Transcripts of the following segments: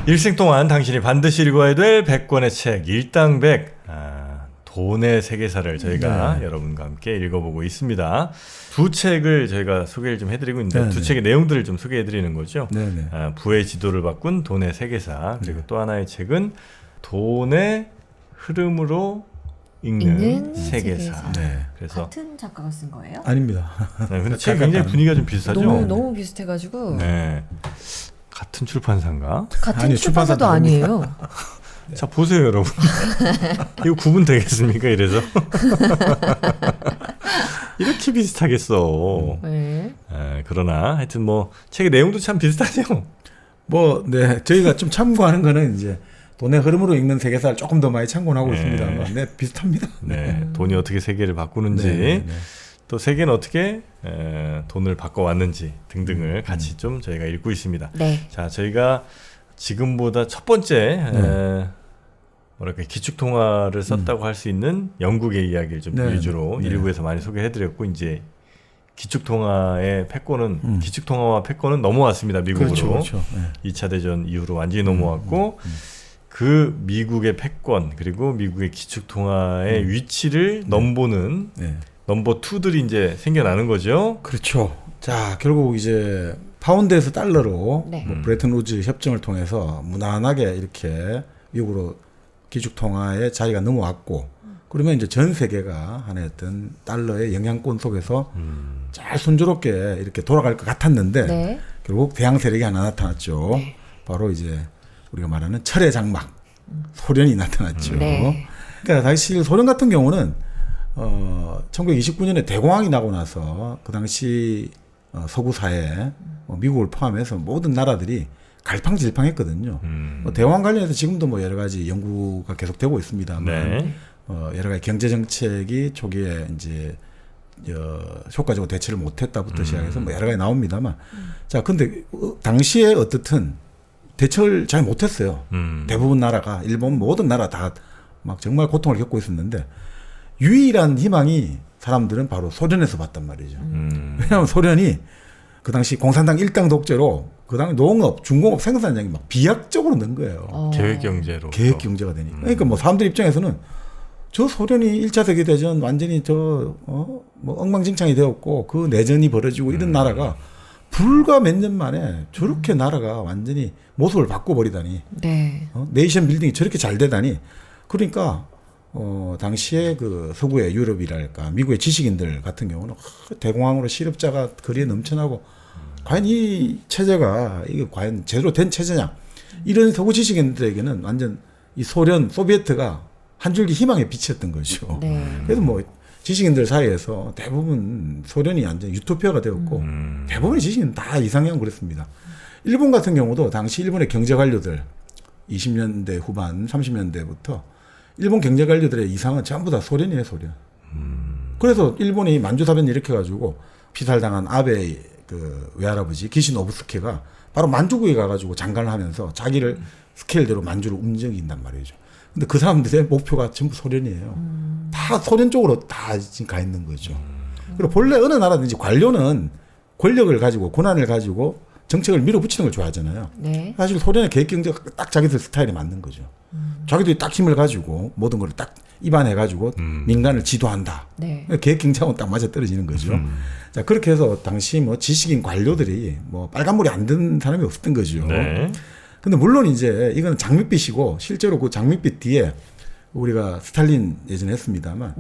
일생 동안 당신이 반드시 읽어야 될 100권의 책 일당백 돈의 세계사를 저희가 여러분과 함께 읽어보고 있습니다. 두 책을 저희가 소개를 좀 해드리고 있는데 두 책의 내용들을 좀 소개해드리는 거죠. 부의 지도를 바꾼 돈의 세계사, 그리고 또 하나의 책은 돈의 흐름으로 읽는 세계사. 그래서 같은 작가가 쓴 거예요? 아닙니다. 근데 책이 굉장히 분위기가 좀 비슷하죠? 너무 비슷해가지고. 같은 출판사인가? 같은 출판사도 아니에요. 자 보세요 여러분. 이거 구분 되겠습니까? 이래서 이렇게 비슷하겠어. 그러나 하여튼 뭐 책의 내용도 참 비슷하죠. 저희가 좀 참고하는 거는 이제 돈의 흐름으로 읽는 세계사를 조금 더 많이 참고는 하고 있습니다. 비슷합니다. 돈이 어떻게 세계를 바꾸는지 또 세계는 어떻게 돈을 바꿔왔는지 등등을 같이 좀 저희가 읽고 있습니다. 자, 저희가 지금보다 첫 번째 기축통화를 썼다고 할 수 있는 영국의 이야기를 좀 위주로 일부에서 많이 소개해드렸고, 이제 기축통화의 패권은 기축통화와 패권은 넘어왔습니다. 미국으로. 그렇죠. 2차 대전 이후로 완전히 넘어왔고 그 미국의 패권 그리고 미국의 기축통화의 위치를 넘보는 넘버 2들이 이제 생겨나는 거죠. 그렇죠. 자, 결국 이제 파운드에서 달러로 브레튼 우즈 협정을 통해서 무난하게 이렇게 미국으로 기축통화의 자리가 넘어왔고, 그러면 이제 전 세계가 하나의 어떤 달러의 영향권 속에서 잘 순조롭게 이렇게 돌아갈 것 같았는데 결국 대항 세력이 하나 나타났죠. 바로 이제 우리가 말하는 철의 장막 소련이 나타났죠. 그러니까 사실 소련 같은 경우는 1929년에 대공황이 나고 나서 그 당시 서구 사회 미국을 포함해서 모든 나라들이 갈팡질팡했거든요. 대공황 관련해서 지금도 여러 가지 연구가 계속되고 있습니다만 여러 가지 경제 정책이 초기에 이제 효과적으로 대처를 못했다부터 시작해서 여러 가지 나옵니다만, 자 근데 당시에 어떻든 대처를 잘 못했어요. 대부분 나라가, 일본 모든 나라 다 막 정말 고통을 겪고 있었는데 유일한 희망이 사람들은 바로 소련에서 봤단 말이죠. 왜냐하면 소련이 그 당시 공산당 일당 독재로 그 당시 농업, 중공업 생산량이 막 비약적으로 는 거예요. 계획 경제로. 계획 경제가 되니까. 그러니까 뭐 사람들 입장에서는 저 소련이 1차 세계대전 완전히 뭐 엉망진창이 되었고 그 내전이 벌어지고 이런 나라가 불과 몇 년 만에 저렇게 나라가 완전히 모습을 바꿔버리다니. 네이션 빌딩이 저렇게 잘 되다니. 그러니까 당시에 그 서구의 유럽이랄까 미국의 지식인들 같은 경우는 대공황으로 실업자가 거리에 넘쳐나고 과연 이 체제가 이게 과연 제대로 된 체제냐, 이런 서구 지식인들에게는 완전 이 소련 소비에트가 한 줄기 희망의 빛이었던 거죠. 그래서 뭐 지식인들 사이에서 대부분 소련이 완전 유토피아가 되었고 대부분의 지식인은 다 이상형 그랬습니다. 일본 같은 경우도 당시 일본의 경제 관료들 20년대 후반 30년대부터 일본 경제 관료들의 이상은 전부 다 소련이에요, 소련. 그래서 일본이 만주사변 일으켜가지고 피살당한 아베의 그 외할아버지 기시 노부스케가 바로 만주국에 가가지고 장관을 하면서 자기를 스케일대로 만주를 움직인단 말이죠. 근데 그 사람들의 목표가 전부 소련이에요. 다 소련 쪽으로 다 지금 가 있는 거죠. 그리고 본래 어느 나라든지 관료는 권력을 가지고 권한을 가지고 정책을 밀어붙이는 걸 좋아하잖아요. 사실 소련의 계획경제가 딱 자기들 스타일에 맞는 거죠. 자기들이 딱 힘을 가지고 모든 걸 딱 입안해가지고 민간을 지도한다. 계획경제하고는 딱 맞아 떨어지는 거죠. 자, 그렇게 해서 당시 뭐 지식인 관료들이 뭐 빨간물이 안 든 사람이 없었던 거죠. 근데 물론 이제 이건 장밋빛이고 실제로 그 장밋빛 뒤에 우리가 스탈린 예전에 했습니다만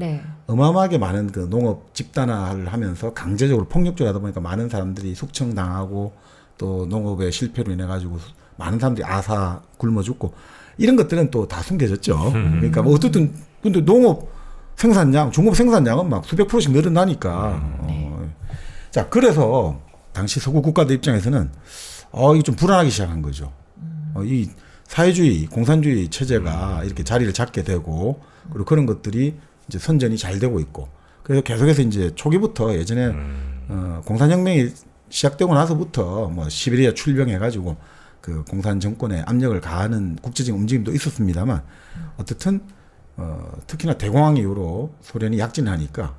어마어마하게 많은 그 농업 집단화를 하면서 강제적으로 폭력적으로 하다 보니까 많은 사람들이 숙청당하고 또 농업의 실패로 인해 가지고 많은 사람들이 아사 굶어 죽고 이런 것들은 또 다 숨겨졌죠. 그러니까 뭐 어쨌든 근데 농업 생산량, 중업 생산량은 막 수백 %씩 늘어나니까. 자, 그래서 당시 서구 국가들 입장에서는 이게 좀 불안하기 시작한 거죠. 이 사회주의, 공산주의 체제가 이렇게 자리를 잡게 되고, 그리고 그런 것들이 이제 선전이 잘 되고 있고, 그래서 계속해서 이제 초기부터 예전에 공산혁명이 시작되고 나서부터 뭐 시베리아 출병해가지고 그 공산 정권에 압력을 가하는 국제적인 움직임도 있었습니다만, 어떻든 특히나 대공황 이후로 소련이 약진하니까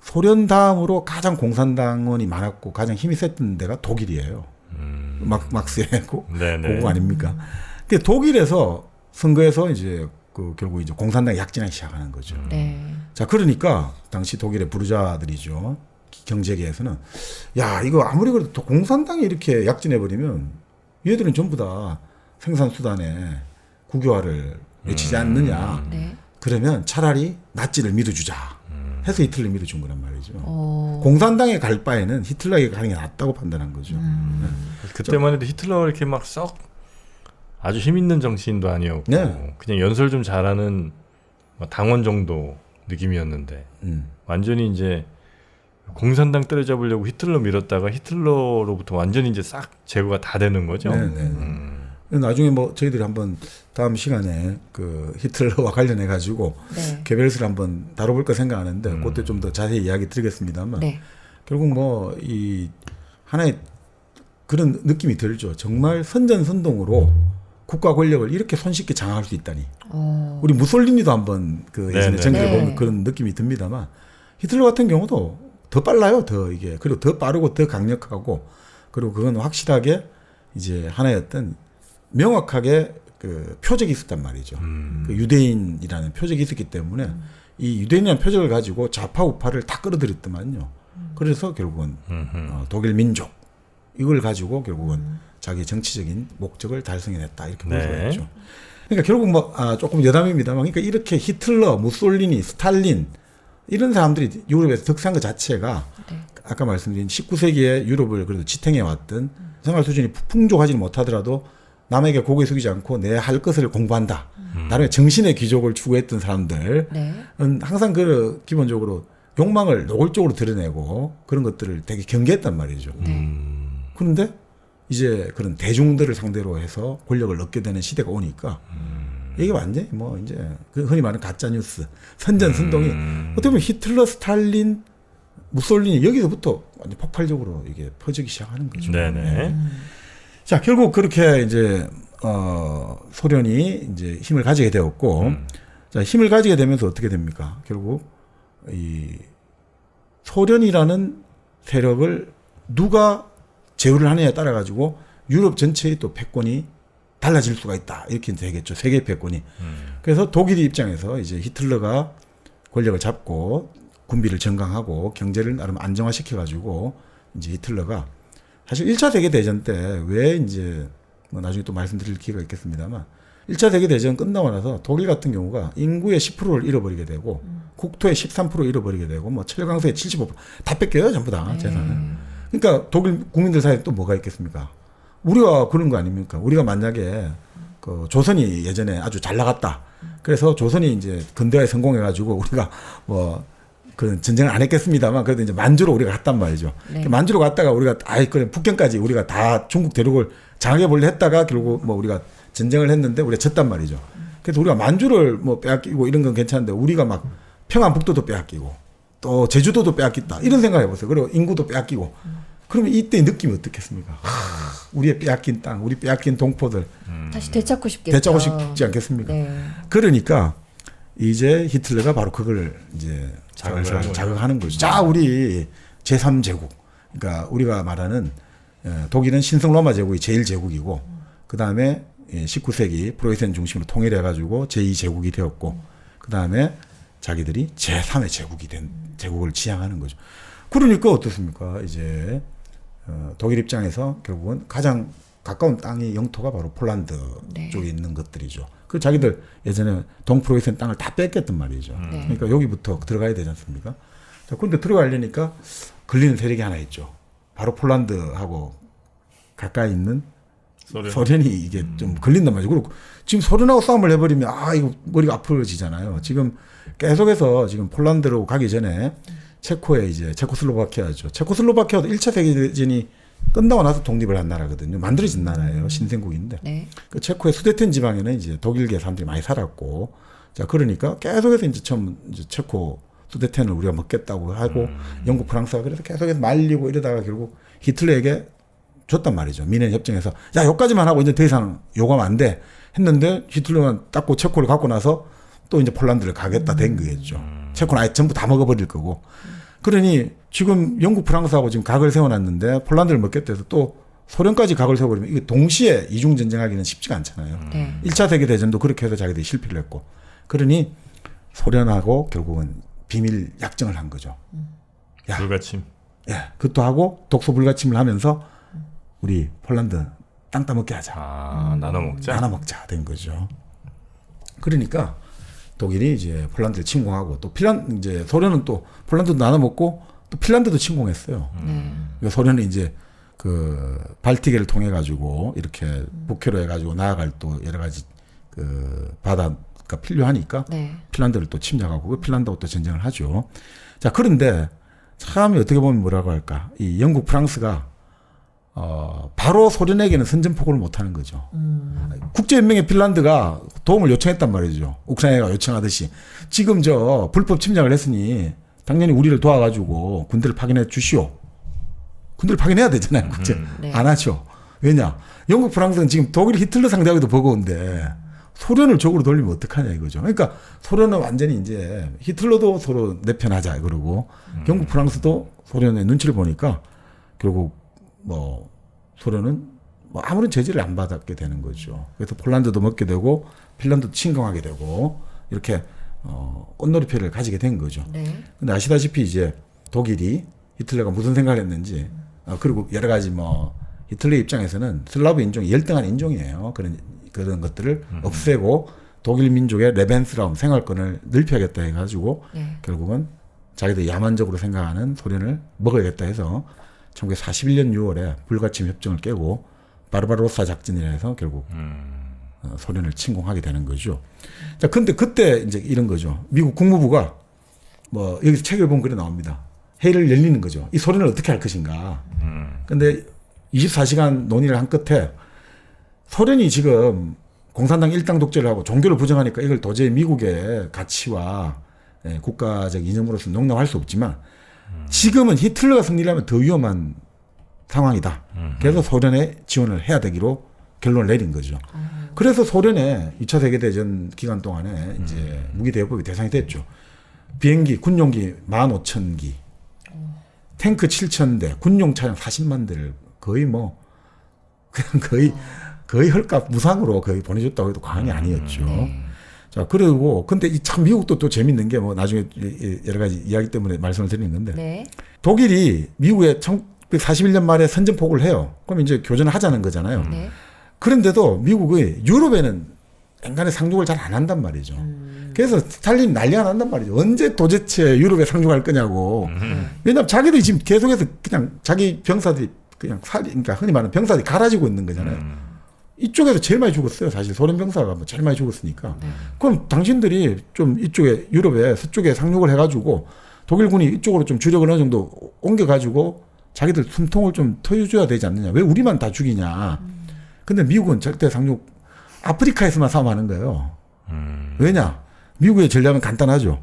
소련 다음으로 가장 공산당원이 많았고 가장 힘이 셌던 데가 독일이에요. 막스의 고국 아닙니까? 그 독일에서 선거에서 이제 그 결국 이제 공산당이 약진하기 시작하는 거죠. 네. 자, 그러니까 당시 독일의 부르자들이죠. 경제계에서는 야, 이거 아무리 그래도 공산당이 이렇게 약진해 버리면 얘들은 전부 다 생산 수단에 국유화를 외치지 않느냐. 네. 그러면 차라리 나치를 믿어주자. 해서 히틀러를 믿어준 거란 말이죠. 어. 공산당에 갈 바에는 히틀러에게 가는 게 낫다고 판단한 거죠. 그때만 해도 히틀러가 이렇게 막 썩 아주 힘 있는 정치인도 아니었고 네. 그냥 연설 좀 잘하는 당원 정도 느낌이었는데 완전히 이제 공산당 때려잡으려고 히틀러 밀었다가 히틀러로부터 완전히 이제 싹 제거가 다 되는 거죠. 네. 나중에 뭐 저희들이 한번 다음 시간에 그 히틀러와 관련해 가지고 네. 개별수를 한번 다뤄볼까 생각하는데 그때 좀 더 자세히 이야기 드리겠습니다만 네. 결국 뭐 이 하나의 그런 느낌이 들죠. 정말 선전선동으로 국가 권력을 이렇게 손쉽게 장악할 수 있다니. 어. 우리 무솔리니도 한번 그 예전에 네네. 전기를 네. 보면 그런 느낌이 듭니다만 히틀러 같은 경우도 더 빨라요. 더 이게 그리고 더 빠르고 더 강력하고 그리고 그건 확실하게 이제 하나의 어떤 명확하게 그 표적이 있었단 말이죠. 그 유대인이라는 표적이 있었기 때문에 이 유대인이라는 표적을 가지고 좌파 우파를 다 끌어들였더만요. 그래서 결국은 독일 민족 이걸 가지고 결국은 자기 정치적인 목적을 달성해냈다 이렇게 볼 수가 네. 있죠. 그러니까 결국 뭐 조금 여담입니다만, 그러니까 이렇게 히틀러, 무솔리니, 스탈린 이런 사람들이 유럽에서 득세한 것 자체가 네. 아까 말씀드린 19세기에 유럽을 그래도 지탱해 왔던 생활 수준이 풍족하지는 못하더라도 남에게 고개 숙이지 않고 내 할 것을 공부한다. 나름의 정신의 귀족을 추구했던 사람들은 네. 항상 그 기본적으로 욕망을 노골적으로 드러내고 그런 것들을 되게 경계했단 말이죠. 그런데 이제 그런 대중들을 상대로 해서 권력을 얻게 되는 시대가 오니까 이게 완전히 뭐 이제 그 흔히 말하는 가짜 뉴스, 선전선동이 어떻게 보면 히틀러, 스탈린, 무솔리니 여기서부터 완전 폭발적으로 이게 퍼지기 시작하는 거죠. 네네. 자, 결국 그렇게 이제 소련이 이제 힘을 가지게 되었고, 자, 힘을 가지게 되면서 어떻게 됩니까? 결국 이 소련이라는 세력을 누가 제어를 하느냐에 따라 가지고 유럽 전체의 또 패권이 달라질 수가 있다. 이렇게 되겠죠. 세계 패권이. 그래서 독일 입장에서 이제 히틀러가 권력을 잡고 군비를 정강하고 경제를 나름 안정화시켜 가지고 이제 히틀러가 사실 1차 세계대전 때 왜 이제 뭐 나중에 또 말씀드릴 기회가 있겠습니다만 1차 세계대전 끝나고 나서 독일 같은 경우가 인구의 10%를 잃어버리게 되고 국토의 13% 잃어버리게 되고 뭐 철강소의 75%다 뺏겨요. 전부 다 재산을. 그러니까 독일 국민들 사이에 또 뭐가 있겠습니까? 우리가 그런 거 아닙니까? 우리가 만약에 그 조선이 예전에 아주 잘 나갔다. 그래서 조선이 이제 근대화에 성공해가지고 우리가 뭐 그 전쟁을 안 했겠습니다만 그래도 이제 만주로 우리가 갔단 말이죠. 네. 만주로 갔다가 우리가 그래 북경까지 우리가 다 중국 대륙을 장악해 보려 했다가 결국 뭐 우리가 전쟁을 했는데 우리가 졌단 말이죠. 그래서 우리가 만주를 뭐 빼앗기고 이런 건 괜찮은데 우리가 막 평안북도도 빼앗기고 또 제주도도 빼앗겼다 이런 생각해 보세요. 그리고 인구도 빼앗기고 그러면 이때 느낌이 어떻겠습니까? 우리의 빼앗긴 땅, 우리 빼앗긴 동포들 다시 되찾고 싶겠죠. 되찾고 싶지 않겠습니까? 네. 그러니까 이제 히틀러가 바로 그걸 이제 자극하는 거죠. 자, 우리 제3제국. 그러니까 우리가 말하는 독일은 신성 로마 제국이 제1제국이고 그 다음에 19세기 프로이센 중심으로 통일해가지고 제2제국이 되었고 그 다음에 자기들이 제3의 제국이 된 제국을 지향하는 거죠. 그러니까 어떻습니까? 이제 독일 입장에서 결국은 가장 가까운 땅이 영토가 바로 폴란드 네. 쪽에 있는 것들이죠. 그 자기들 예전에 동프로이센 땅을 다 뺏겼단 말이죠. 네. 그러니까 여기부터 들어가야 되지 않습니까? 자, 그런데 들어가려니까 걸리는 세력이 하나 있죠. 바로 폴란드하고 가까이 있는 소련이 이게 좀 걸린단 말이죠. 그리고 지금 소련하고 싸움을 해버리면 이거 머리가 아프지잖아요. 지금 계속해서 지금 폴란드로 가기 전에 체코에 이제 체코슬로바키아죠. 체코슬로바키아도 1차 세계대전이 끝나고 나서 독립을 한 나라거든요. 만들어진 나라예요. 신생국인데. 네. 그 체코의 수데텐 지방에는 이제 독일계 사람들이 많이 살았고, 자, 그러니까 계속해서 이제 처음 이제 체코 수데텐을 우리가 먹겠다고 하고, 영국, 프랑스가 그래서 계속해서 말리고 이러다가 결국 히틀러에게 줬단 말이죠. 미넨 협정에서. 야, 여기까지만 하고 이제 더 이상 요구하면 안 돼. 했는데 히틀러만 닦고 체코를 갖고 나서 또 이제 폴란드를 가겠다 된 거겠죠. 체코는 아예 전부 다 먹어버릴 거고. 그러니 지금 영국, 프랑스하고 지금 각을 세워놨는데 폴란드를 먹겠다 해서 또 소련까지 각을 세워버리면 이게 동시에 이중 전쟁하기는 쉽지가 않잖아요. 네. 1차 세계대전도 그렇게 해서 자기들이 실패를 했고. 그러니 소련하고 결국은 비밀 약정을 한 거죠. 야. 불가침. 예, 그것도 하고 독소 불가침을 하면서 우리 폴란드 땅 따먹게 하자. 나눠 먹자. 나눠 먹자 된 거죠. 그러니까 독일이 이제 폴란드를 침공하고 또 이제 소련은 또 폴란드도 나눠 먹고 또 핀란드도 침공했어요. 그러니까 소련은 이제 그 발티계를 통해 가지고 이렇게 북회로 해가지고 나아갈 또 여러 가지 그 바다가 필요하니까 네. 핀란드를 또 침략하고 그 핀란드하고 또 전쟁을 하죠. 자, 그런데 참 어떻게 보면 뭐라고 할까? 이 영국, 프랑스가 바로 소련에게는 선전포고를 못하는 거죠. 국제연맹의 핀란드가 도움을 요청했단 말이죠. 옥상회가 요청하듯이 지금 저 불법 침략을 했으니 당연히 우리를 도와가지고 군대를 파견해 주시오. 군대를 파견해야 되잖아요. 국제 네. 안 하죠. 왜냐? 영국, 프랑스는 지금 독일 히틀러 상대하기도 버거운데 소련을 적으로 돌리면 어떡하냐 이거죠. 그러니까 소련은 완전히 이제 히틀러도 서로 내 편하자 그러고 영국, 프랑스도 소련의 눈치를 보니까 결국 뭐 소련은 뭐 아무런 제재를 안 받았게 되는 거죠. 그래서 폴란드도 먹게 되고 핀란드도 침공하게 되고 이렇게 꽃놀이표를 가지게 된 거죠. 네. 근데 아시다시피 이제 독일이 히틀러가 무슨 생각을 했는지 그리고 여러 가지 뭐 히틀러 입장에서는 슬라브 인종이 열등한 인종이에요. 그런 것들을 없애고 독일 민족의 레벤스라움 생활권을 넓혀야겠다 해가지고 네. 결국은 자기들 야만적으로 생각하는 소련을 먹어야겠다 해서 1941년 6월에 불가침 협정을 깨고 바르바로사 작전이라 해서 결국 소련을 침공하게 되는 거죠. 자, 근데 그때 이제 이런 거죠. 미국 국무부가 뭐 여기서 책을 보면 그래 나옵니다. 회의를 열리는 거죠. 이 소련을 어떻게 할 것인가. 근데 24시간 논의를 한 끝에 소련이 지금 공산당 일당 독재를 하고 종교를 부정하니까 이걸 도저히 미국의 가치와 국가적 이념으로서 농락할 수 없지만 지금은 히틀러가 승리를 하면 더 위험한 상황이다. 그래서 소련에 지원을 해야 되기로 결론을 내린 거죠. 그래서 소련의 2차 세계대전 기간 동안에 이제 무기대여법이 대상이 됐죠. 비행기, 군용기 15,000기, 탱크 7,000대, 군용 차량 40만 대를 거의 뭐 그냥 거의 헐값 무상으로 거의 보내줬다고 해도 과언이 아니었죠. 자, 그리고 근데 이 참 미국도 또 재밌는 게 뭐 나중에 여러 가지 이야기 때문에 말씀을 드리는 건데 네. 독일이 미국에 1941년 말에 선전포고를 해요. 그럼 이제 교전을 하자는 거잖아요. 네. 그런데도 미국의 유럽에는 인간의 상륙을 잘 안 한단 말이죠. 그래서 스탈린이 난리가 난단 말이죠. 언제 도대체 유럽에 상륙할 거냐고. 왜냐하면 자기들이 지금 계속해서 그냥 자기 병사들이 그냥 그러니까 흔히 말하는 병사들이 갈아지고 있는 거잖아요. 이쪽에서 제일 많이 죽었어요. 사실 소련 병사가 뭐 제일 많이 죽었으니까. 그럼 당신들이 좀 이쪽에 유럽에 서쪽에 상륙을 해가지고 독일군이 이쪽으로 좀 주력을 어느 정도 옮겨가지고 자기들 숨통을 좀 터줘야 되지 않느냐. 왜 우리만 다 죽이냐. 근데 미국은 절대 상륙 아프리카에서만 싸움하는 거예요. 왜냐? 미국의 전략은 간단하죠.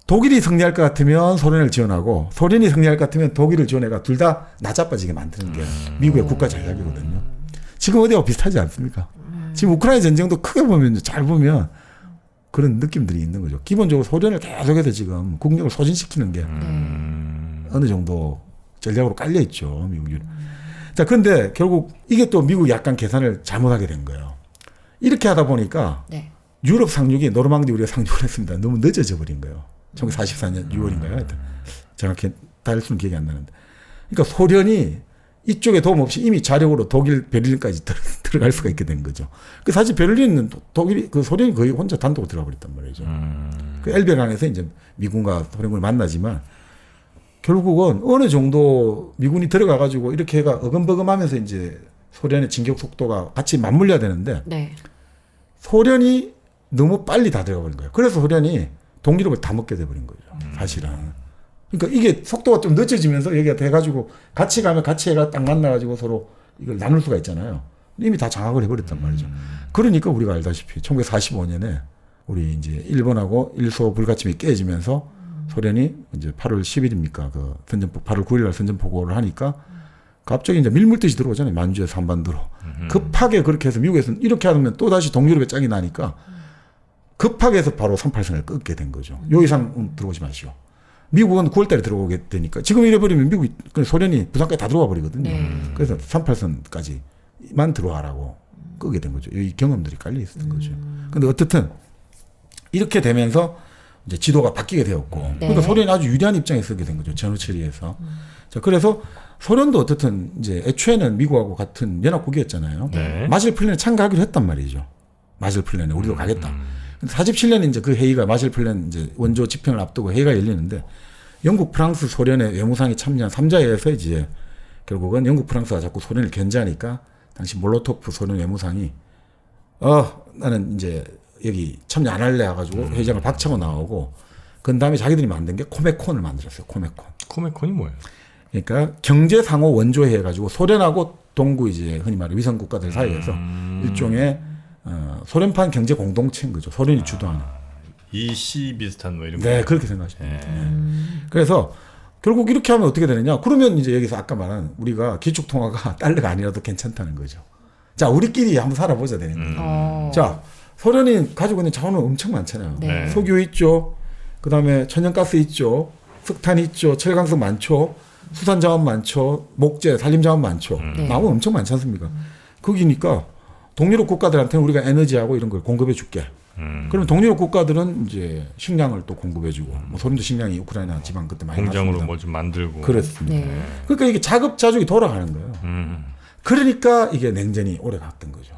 독일이 승리할 것 같으면 소련을 지원하고 소련이 승리할 것 같으면 독일을 지원해가 둘 다 나자빠지게 만드는 게 미국의 국가 전략이거든요. 지금 어디하고 비슷하지 않습니까? 지금 우크라이나 전쟁도 크게 보면 잘 보면 그런 느낌들이 있는 거죠. 기본적으로 소련을 계속해서 지금 국력을 소진시키는 게 어느 정도 전략으로 깔려 있죠. 미국이. 자, 그런데 결국 이게 또 미국이 약간 계산을 잘못하게 된 거예요. 이렇게 하다 보니까 네. 유럽 상륙이 노르망디 우리가 상륙을 했습니다. 너무 늦어져 버린 거예요. 1944년 6월인가요? 하여튼 정확히 달수는 기억이 안 나는데. 그러니까 소련이 이쪽에 도움 없이 이미 자력으로 독일 베를린까지 들어갈 수가 있게 된 거죠. 그 사실 베를린은 독일이 그 소련이 거의 혼자 단독으로 들어가 버렸단 말이죠. 그 엘베강에서 이제 미군과 소련군이 만나지만 결국은 어느 정도 미군이 들어가 가지고 이렇게 해가 어금버금하면서 이제 소련의 진격 속도가 같이 맞물려야 되는데 네. 소련이 너무 빨리 다 들어가 버린 거예요. 그래서 소련이 동유럽을 다 먹게 돼 버린 거죠. 사실은. 그러니까 이게 속도가 좀 늦어지면서 얘기가 돼가지고 같이 가면 같이 해가 딱 만나가지고 서로 이걸 나눌 수가 있잖아요. 이미 다 장악을 해버렸단 말이죠. 그러니까 우리가 알다시피 1945년에 우리 이제 일본하고 일소 불가침이 깨지면서 소련이 이제 8월 10일입니까? 그 선전포 8월 9일 날 선전포고를 하니까 갑자기 이제 밀물듯이 들어오잖아요. 만주에서 한반도로. 급하게 그렇게 해서 미국에서는 이렇게 하면 또 다시 동유럽에 짱이 나니까 급하게 해서 바로 38선을 끊게 된 거죠. 요 이상 들어오지 마시오. 미국은 9월달에 들어오게 되니까 지금 이래버리면 미국 소련이 부산까지 다 들어와 버리거든요. 그래서 38선까지만 들어와라고 끄게 된 거죠. 이 경험들이 깔려 있었던 거죠. 근데 어쨌든 이렇게 되면서 이제 지도가 바뀌게 되었고, 네. 그러니까 소련이 아주 유리한 입장에 서게 된 거죠. 전후 처리에서. 자, 그래서 소련도 어쨌든 이제 애초에는 미국하고 같은 연합국이었잖아요. 네. 마실 플랜에 참가하기로 했단 말이죠. 마실 플랜에 우리도 가겠다. 근데 47년에 이제 그 회의가 마실 플랜 이제 원조 집행을 앞두고 회의가 열리는데 영국, 프랑스, 소련의 외무상이 참여한 3자회에서 이제 결국은 영국, 프랑스가 자꾸 소련을 견제하니까 당시 몰로토프 소련 외무상이 나는 이제 여기 참여 안 할래 해가지고 회장을 박차고 나오고 그 다음에 자기들이 만든 게 코메콘을 만들었어요. 코메콘. 코메콘이 뭐예요? 그러니까 경제 상호 원조회 해가지고 소련하고 동구 이제 흔히 말해 위성 국가들 사이에서 일종의 소련판 경제 공동체인 거죠. 소련이 주도하는. EC 비슷한 뭐 이런 거. 네, 그렇게 생각하시면 돼요. 그래서 결국 이렇게 하면 어떻게 되느냐? 그러면 이제 여기서 아까 말한 우리가 기축통화가 달러가 아니라도 괜찮다는 거죠. 자, 우리끼리 한번 살아보자 되는 거예요. 자, 소련이 가지고 있는 자원은 엄청 많잖아요. 네. 석유 있죠. 그다음에 천연가스 있죠. 석탄 있죠. 철강석 많죠. 수산자원 많죠. 목재, 산림자원 많죠. 네. 나무 엄청 많지 않습니까? 거기니까 동유럽 국가들한테는 우리가 에너지하고 이런 걸 공급해 줄게. 그러면 동유럽 국가들은 이제 식량을 또 공급해 주고 뭐 소련도 식량이 우크라이나 지방 그때 많이 공장으로 났습니다. 뭐 좀 만들고. 그렇습니다. 네. 그러니까 이게 자급자족이 돌아가는 거예요. 그러니까 이게 냉전이 오래 갔던 거죠.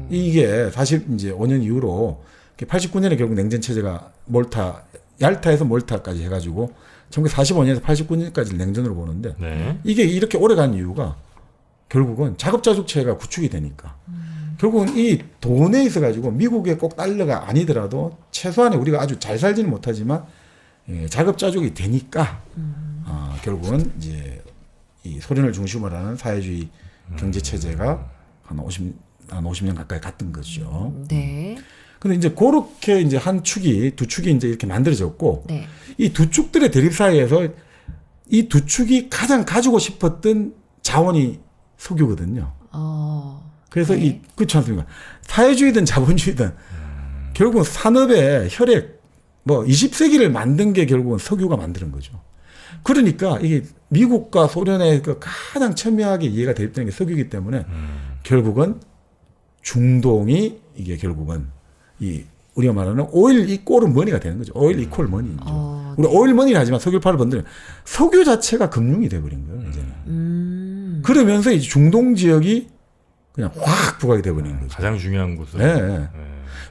이게 사실 이제 5년 이후로 89년에 결국 냉전 체제가 얄타에서 몰타까지 해가지고 1945년에서 89년까지 냉전으로 보는데 네. 이게 이렇게 오래 간 이유가 결국은 자급자족 체가 구축이 되니까 결국은 이 돈에 있어 가지고 미국의 꼭 달러가 아니더라도 최소한에 우리가 아주 잘 살지는 못하지만 자급자족이 되니까 결국은 이제 이 소련을 중심으로 하는 사회주의 경제 체제가 한 50년 가까이 갔던 거죠. 네. 근데 이제 그렇게 이제 한 축이 두 축이 이제 이렇게 만들어졌고 네. 이 두 축들의 대립 사이에서 이 두 축이 가장 가지고 싶었던 자원이 석유거든요. 그래서 네. 그렇지 않습니까? 사회주의든 자본주의든 결국은 산업의 혈액, 뭐 20세기를 만든 게 결국은 석유가 만드는 거죠. 그러니까 이게 미국과 소련의 그 가장 첨예하게 이해가 대립되는 게 석유이기 때문에 결국은 중동이 이게 결국은 우리가 말하는 오일 이꼴은 머니가 되는 거죠. 오일 이꼴 머니죠. 우리 오일 머니를 하지만 석유를 팔아본들 석유 자체가 금융이 돼버린 거예요. 이제는. 그러면서 이제 중동 지역이 그냥 확 부각이 돼버리는 거죠. 가장 중요한 곳은. 네.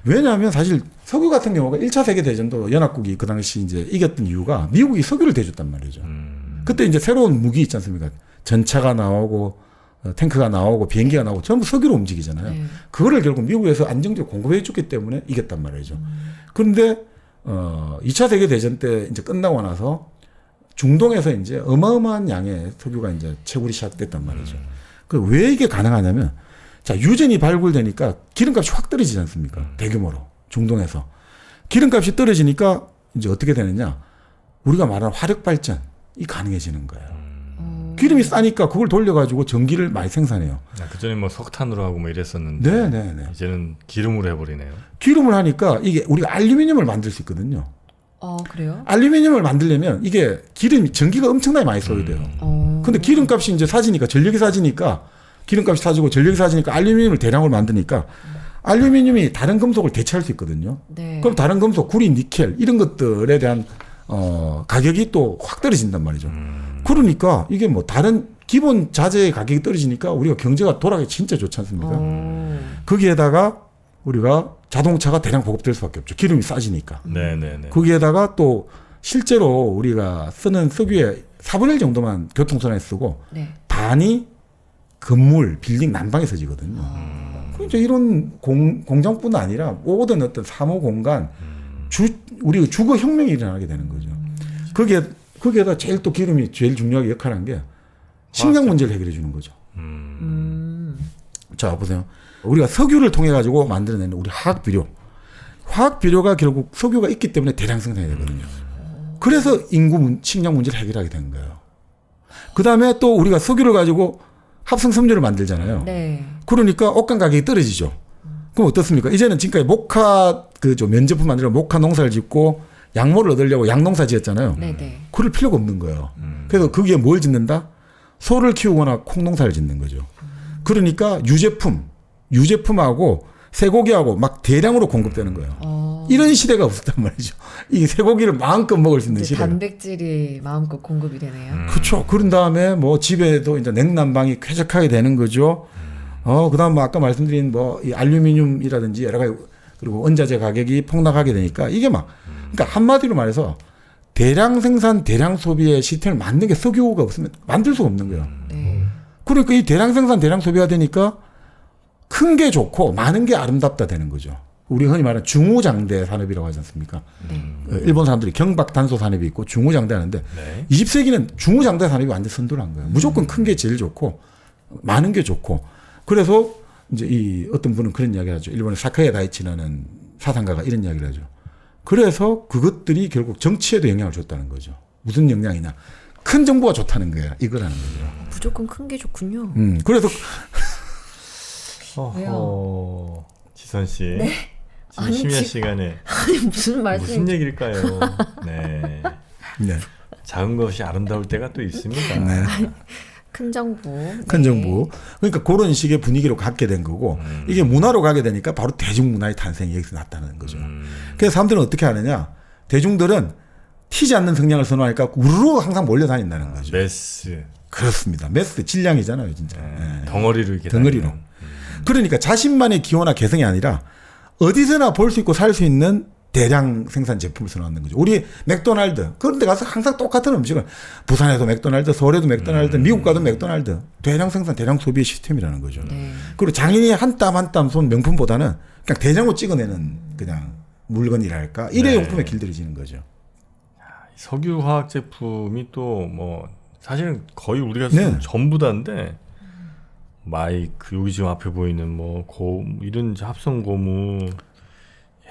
왜냐하면 사실 석유 같은 경우가 1차 세계대전도 연합국이 그 당시 이제 이겼던 이유가 미국이 석유를 대줬단 말이죠. 그때 이제 새로운 무기 있지 않습니까? 전차가 나오고 탱크가 나오고 비행기가 나오고 전부 석유로 움직이잖아요. 네. 그거를 결국 미국에서 안정적으로 공급해 줬기 때문에 이겼단 말이죠. 그런데 2차 세계대전 때 이제 끝나고 나서 중동에서 이제 어마어마한 양의 석유가 이제 채굴이 시작됐단 말이죠. 그 왜 이게 가능하냐면 자, 유전이 발굴되니까 기름값이 확 떨어지지 않습니까? 대규모로. 중동에서. 기름값이 떨어지니까 이제 어떻게 되느냐. 우리가 말하는 화력발전이 가능해지는 거예요. 기름이 싸니까 그걸 돌려가지고 전기를 많이 생산해요. 그전에 뭐 석탄으로 하고 뭐 이랬었는데. 네네네. 이제는 기름으로 해버리네요. 기름을 하니까 이게 우리가 알루미늄을 만들 수 있거든요. 그래요? 알루미늄을 만들려면 이게 전기가 엄청나게 많이 써야 돼요. 근데 기름값이 이제 사지니까, 전력이 사지니까, 기름값이 사지고 전력이 사지니까 알루미늄을 대량으로 만드니까 알루미늄이 다른 금속을 대체할 수 있거든요. 네. 그럼 다른 금속, 구리, 니켈 이런 것들에 대한 가격이 또 확 떨어진단 말이죠. 그러니까 이게 뭐 다른 기본 자재의 가격이 떨어지니까 우리가 경제가 돌아가기 진짜 좋지 않습니까? 거기에다가 우리가 자동차가 대량 보급될 수밖에 없죠. 기름이 싸지니까. 네네네. 거기에다가 또 실제로 우리가 쓰는 석유의 4분의 1 정도만 교통선에 쓰고 네. 반이 건물, 빌딩, 난방에 써지거든요. 그러니까 이런 공장뿐 아니라 모든 어떤 사무 공간, 우리 주거 혁명이 일어나게 되는 거죠. 거기에다 제일 또 기름이 제일 중요하게 역할한 게 식량 문제를 해결해 주는 거죠. 자, 보세요. 우리가 석유를 통해 가지고 만들어내는 우리 화학 비료. 화학 비료가 결국 석유가 있기 때문에 대량 생산이 되거든요. 그래서 식량 문제를 해결하게 된 거예요. 그 다음에 또 우리가 석유를 가지고 합성 섬유를 만들잖아요. 네. 그러니까 옷감 가격이 떨어지죠. 그럼 어떻습니까? 이제는 지금까지 모카 면제품 만들어 모카 농사를 짓고 양모를 얻으려고 양농사 지었잖아요. 네네. 그럴 필요가 없는 거예요. 그래서 거기에 뭘 짓는다? 소를 키우거나 콩농사를 짓는 거죠. 그러니까 유제품하고 쇠고기하고 막 대량으로 공급되는 거예요. 이런 시대가 없었단 말이죠. 이 쇠고기를 마음껏 먹을 수 있는 이제 시대. 단백질이 마음껏 공급이 되네요. 그렇죠. 그런 다음에 뭐 집에도 이제 냉난방이 쾌적하게 되는 거죠. 그다음 뭐 아까 말씀드린 뭐 이 알루미늄이라든지 여러 가지 그리고 원자재 가격이 폭락하게 되니까 이게 막 그러니까 한마디로 말해서 대량 생산, 대량 소비의 시스템을 만든 게 석유가 없으면 만들 수가 없는 거예요. 네. 그러니까 이 대량 생산, 대량 소비가 되니까 큰 게 좋고 많은 게 아름답다 되는 거죠. 우리 흔히 말하는 중후장대 산업이라고 하지 않습니까? 일본 사람들이 경박단소 산업이 있고 중후장대 하는데 네. 20세기는 중후장대 산업이 완전 선도를 한 거예요. 무조건 큰 게 제일 좋고 많은 게 좋고 그래서 이제 이 어떤 분은 그런 이야기를 하죠. 일본의 사카야 다이치라는 사상가가 이런 이야기를 하죠. 그래서 그것들이 결국 정치에도 영향을 줬다는 거죠. 무슨 영향이냐? 큰 정부가 좋다는 거야. 이거라는 거죠. 무조건 큰 게 좋군요. 그래서 왜요? 지선 씨. 네. 지금 아니, 심야 시간에 아니 무슨 말씀? 무슨 얘기일까요? 네. 네. 작은 것이 아름다울 때가 또 있습니다. 네. 큰 정부. 큰 네. 정부. 그러니까 그런 식의 분위기로 갖게 된 거고 이게 문화로 가게 되니까 바로 대중문화의 탄생이 여기서 났다는 거죠. 그래서 사람들은 어떻게 하느냐. 대중들은 튀지 않는 성향을 선호하니까 우르르 항상 몰려다닌다는 거죠. 메스. 그렇습니다. 매스 질량이잖아요. 진짜. 네. 덩어리로 이렇게 덩어리로. 다니는. 그러니까 자신만의 기호나 개성이 아니라 어디서나 볼 수 있고 살 수 있는 대량 생산 제품을 선호하는 거죠. 우리 맥도날드 그런 데 가서 항상 똑같은 음식을 부산에도 맥도날드, 서울에도 맥도날드, 미국 가도 맥도날드 대량 생산, 대량 소비의 시스템이라는 거죠. 네. 그리고 장인이 한 땀 한 땀 손 명품보다는 그냥 대량으로 찍어내는 그냥 물건이랄까 일회용품에 길들여지는 거죠. 석유 화학 제품이 또 뭐 사실은 거의 우리가 네. 쓰는 전부 다인데 마이크 여기 지금 앞에 보이는 뭐 이런 합성 고무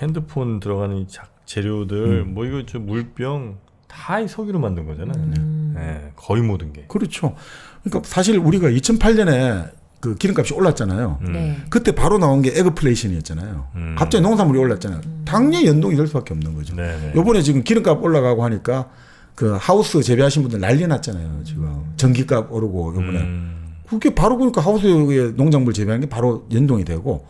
핸드폰 들어가는 이 재료들 뭐 이거 저 물병 다 이 석유로 만든 거잖아요. 네, 거의 모든 게. 그렇죠. 그러니까 사실 우리가 2008년에 그 기름값이 올랐잖아요. 네. 그때 바로 나온 게 에그플레이션이었잖아요. 갑자기 농산물이 올랐잖아요. 당연히 연동이 될 수밖에 없는 거죠. 네네. 요번에 지금 기름값 올라가고 하니까 그 하우스 재배하신 분들 난리 났잖아요. 지금 전기값 오르고 요번에. 그게 바로 그러니까 하우스에 농작물 재배한 게 바로 연동이 되고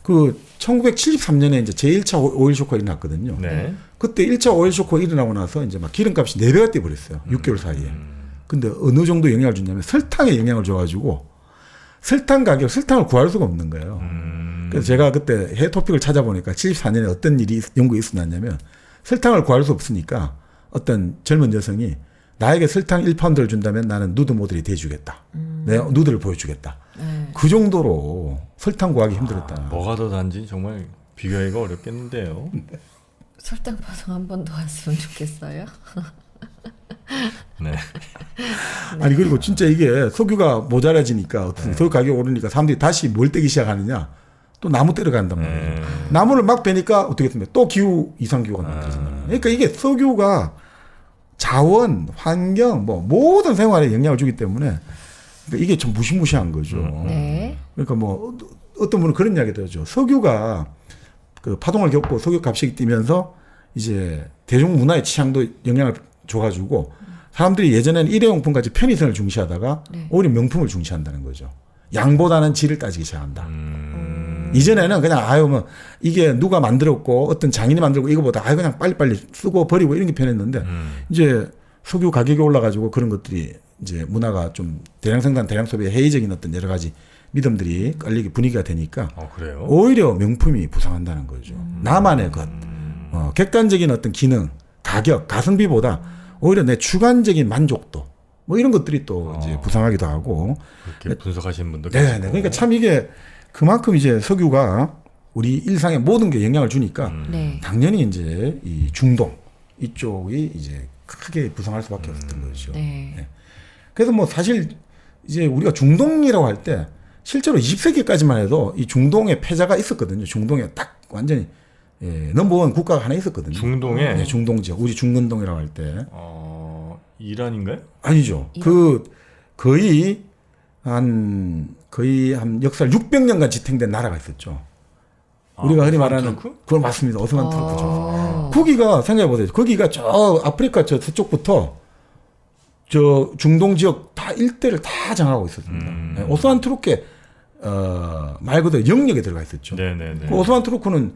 그 1973년에 이제 제1차 오일 쇼크가 일어났거든요. 네. 그때 1차 오일 쇼크가 일어나고 나서 이제 막 기름값이 4배가 뛰어버렸어요. 6개월 사이에. 근데 어느 정도 영향을 줬냐면 설탕에 영향을 줘가지고 설탕을 구할 수가 없는 거예요. 그래서 제가 그때 해외 토픽을 찾아보니까 74년에 어떤 일이 연구에 있었냐면 설탕을 구할 수 없으니까 어떤 젊은 여성이 나에게 설탕 1파운드를 준다면 나는 누드 모델이 돼주겠다. 내가 누드를 보여주겠다. 네. 그 정도로 설탕 구하기 힘들었다. 뭐가 더 단지 정말 비교하기가 어렵겠는데요. 설탕 파송 한 번 더 왔으면 좋겠어요. 네. 아니 그리고 진짜 이게 석유가 모자라지니까 어떤 석유 가격이 오르니까 사람들이 다시 뭘 떼기 시작하느냐 또 나무 떼러 간단 말이에요. 나무를 막 베니까 어떻게 됩니까? 또 기후 이상 기후가 나타나잖아요. 그러니까 이게 석유가 자원, 환경, 뭐 모든 생활에 영향을 주기 때문에 그러니까 이게 좀 무시무시한 거죠. 네. 그러니까 뭐 어떤 분은 그런 이야기도 하죠. 석유가 그 파동을 겪고 석유 값이 뛰면서 이제 대중문화의 취향도 영향을 줘가지고 사람들이 예전에는 일회용품까지 편의성을 중시하다가 네. 오히려 명품을 중시한다는 거죠. 양보다는 질을 따지기 시작한다. 이전에는 그냥 뭐 이게 누가 만들었고 어떤 장인이 만들고 이거보다 그냥 빨리빨리 쓰고 버리고 이런 게 편했는데 이제 석유 가격이 올라가지고 그런 것들이 이제 문화가 좀 대량 생산 대량 소비에 해이적인 어떤 여러 가지 믿음들이 깔리게 분위기가 되니까 그래요? 오히려 명품이 부상한다는 거죠. 나만의 것, 객관적인 어떤 기능, 가격, 가성비보다 오히려 내 주관적인 만족도 뭐 이런 것들이 또 이제 부상하기도 하고. 그렇게 분석하시는 분도 네, 계시고. 네. 그러니까 참 이게 그만큼 이제 석유가 우리 일상의 모든 게 영향을 주니까 네. 당연히 이제 이 중동 이쪽이 이제 크게 부상할 수밖에 없었던 거죠. 네. 그래서 뭐 사실 이제 우리가 중동이라고 할 때 실제로 20세기까지만 해도 이 중동에 패자가 있었거든요. 중동에 딱 완전히 넘버원 국가가 하나 있었거든요. 중동에? 네, 중동 지역. 우리 중근동이라고 할 때. 이란인가요? 아니죠. 그 거의 한 역사 600년간 지탱된 나라가 있었죠. 우리가 흔히 오스만 말하는 투르크? 그건 맞습니다. 오스만 투르크죠. 어. 거기가 생각해보세요. 거기가 저 아프리카 저 서쪽부터 저 중동 지역 다 일대를 다 장악하고 있었습니다. 네, 오스만 투르크의 말 그대로 영역에 들어가 있었죠. 네네네. 그 오스만 투르크는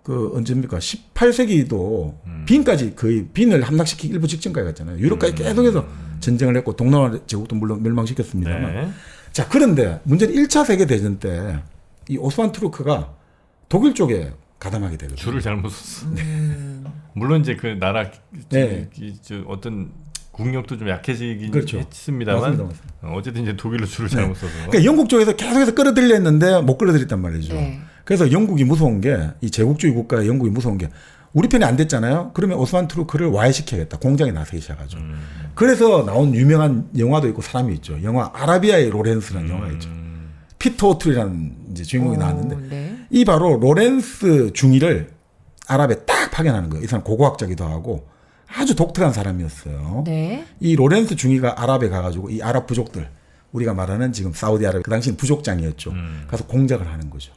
그 언제입니까? 18세기도 빈까지 거의 빈을 함락시키기 일부 직전까지 갔잖아요. 유럽까지 계속해서 전쟁을 했고 동남아 제국도 물론 멸망시켰습니다만. 네. 자, 그런데 문제는 1차 세계대전 때 이 오스만 투르크가 독일 쪽에 가담하게 되거든요. 줄을 잘못 썼어. 물론 이제 그 나라 네. 저 어떤 국력도 좀 약해지긴 그렇죠. 했습니다만 맞습니다. 어쨌든 이제 독일로 줄을 잘못 써서. 그러니까 영국 쪽에서 계속해서 끌어들였는데 못 끌어들였단 말이죠. 네. 그래서 영국이 무서운 게 이 제국주의 국가의 영국이 무서운 게 우리 편이 안 됐잖아요. 그러면 오스만 투르크를 와해시켜야겠다. 공장에 나서기 시작하죠. 그래서 나온 유명한 영화도 있고 사람이 있죠. 영화 아라비아의 로렌스라는 영화가 있죠. 피터 오툴이라는 이제 주인공이 나왔는데 네. 이 바로 로렌스 중위를 아랍에 딱 파견하는 거예요. 이 사람 고고학자기도 하고 아주 독특한 사람이었어요. 네. 이 로렌스 중위가 아랍에 가가지고 이 아랍 부족들 우리가 말하는 지금 사우디아라비아 그 당시는 부족장이었죠. 가서 공작을 하는 거죠.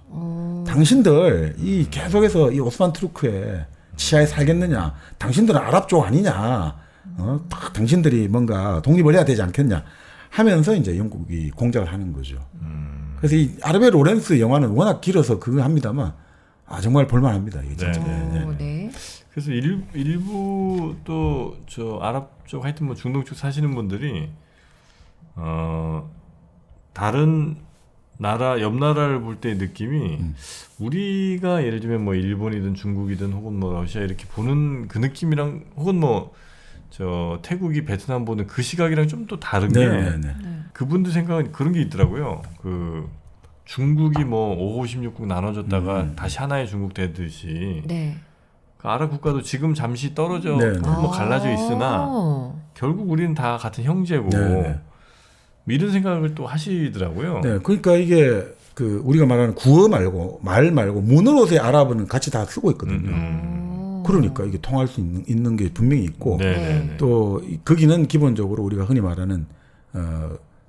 당신들 이 계속해서 이 오스만 투르크의 치하에 살겠느냐? 당신들은 아랍 쪽 아니냐? 딱 당신들이 뭔가 독립을 해야 되지 않겠냐? 하면서 이제 영국이 공작을 하는 거죠. 그래서 이 아르베 로렌스 영화는 워낙 길어서 그거 합니다만 정말 볼만합니다. 이게 진짜. 네. 네. 그래서 일부 또 저 아랍 쪽 하여튼 뭐 중동 쪽 사시는 분들이 다른 나라 옆 나라를 볼 때 느낌이 우리가 예를 들면 뭐 일본이든 중국이든 혹은 뭐 러시아 이렇게 보는 그 느낌이랑 혹은 뭐 저 태국이 베트남 보는 그 시각이랑 좀 또 다른 게 그분들 생각은 그런 게 있더라고요. 그 중국이 뭐 5호 16국 나눠졌다가 다시 하나의 중국 되듯이 네. 그 아랍 국가도 지금 잠시 떨어져 네, 네. 뭐 갈라져 있으나 결국 우리는 다 같은 형제고 네. 이런 생각을 또 하시더라고요. 네, 그러니까 이게 그 우리가 말하는 구어 말고 말 말고 문으로서의 아랍어는 같이 다 쓰고 있거든요. 그러니까 이게 통할 수 있는 게 분명히 있고 네네네. 또 거기는 기본적으로 우리가 흔히 말하는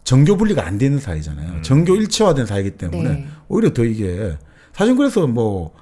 정교 분리가 안 되는 사회잖아요. 정교 일체화된 사회이기 때문에 네. 오히려 더 이게 사실 그래서 뭐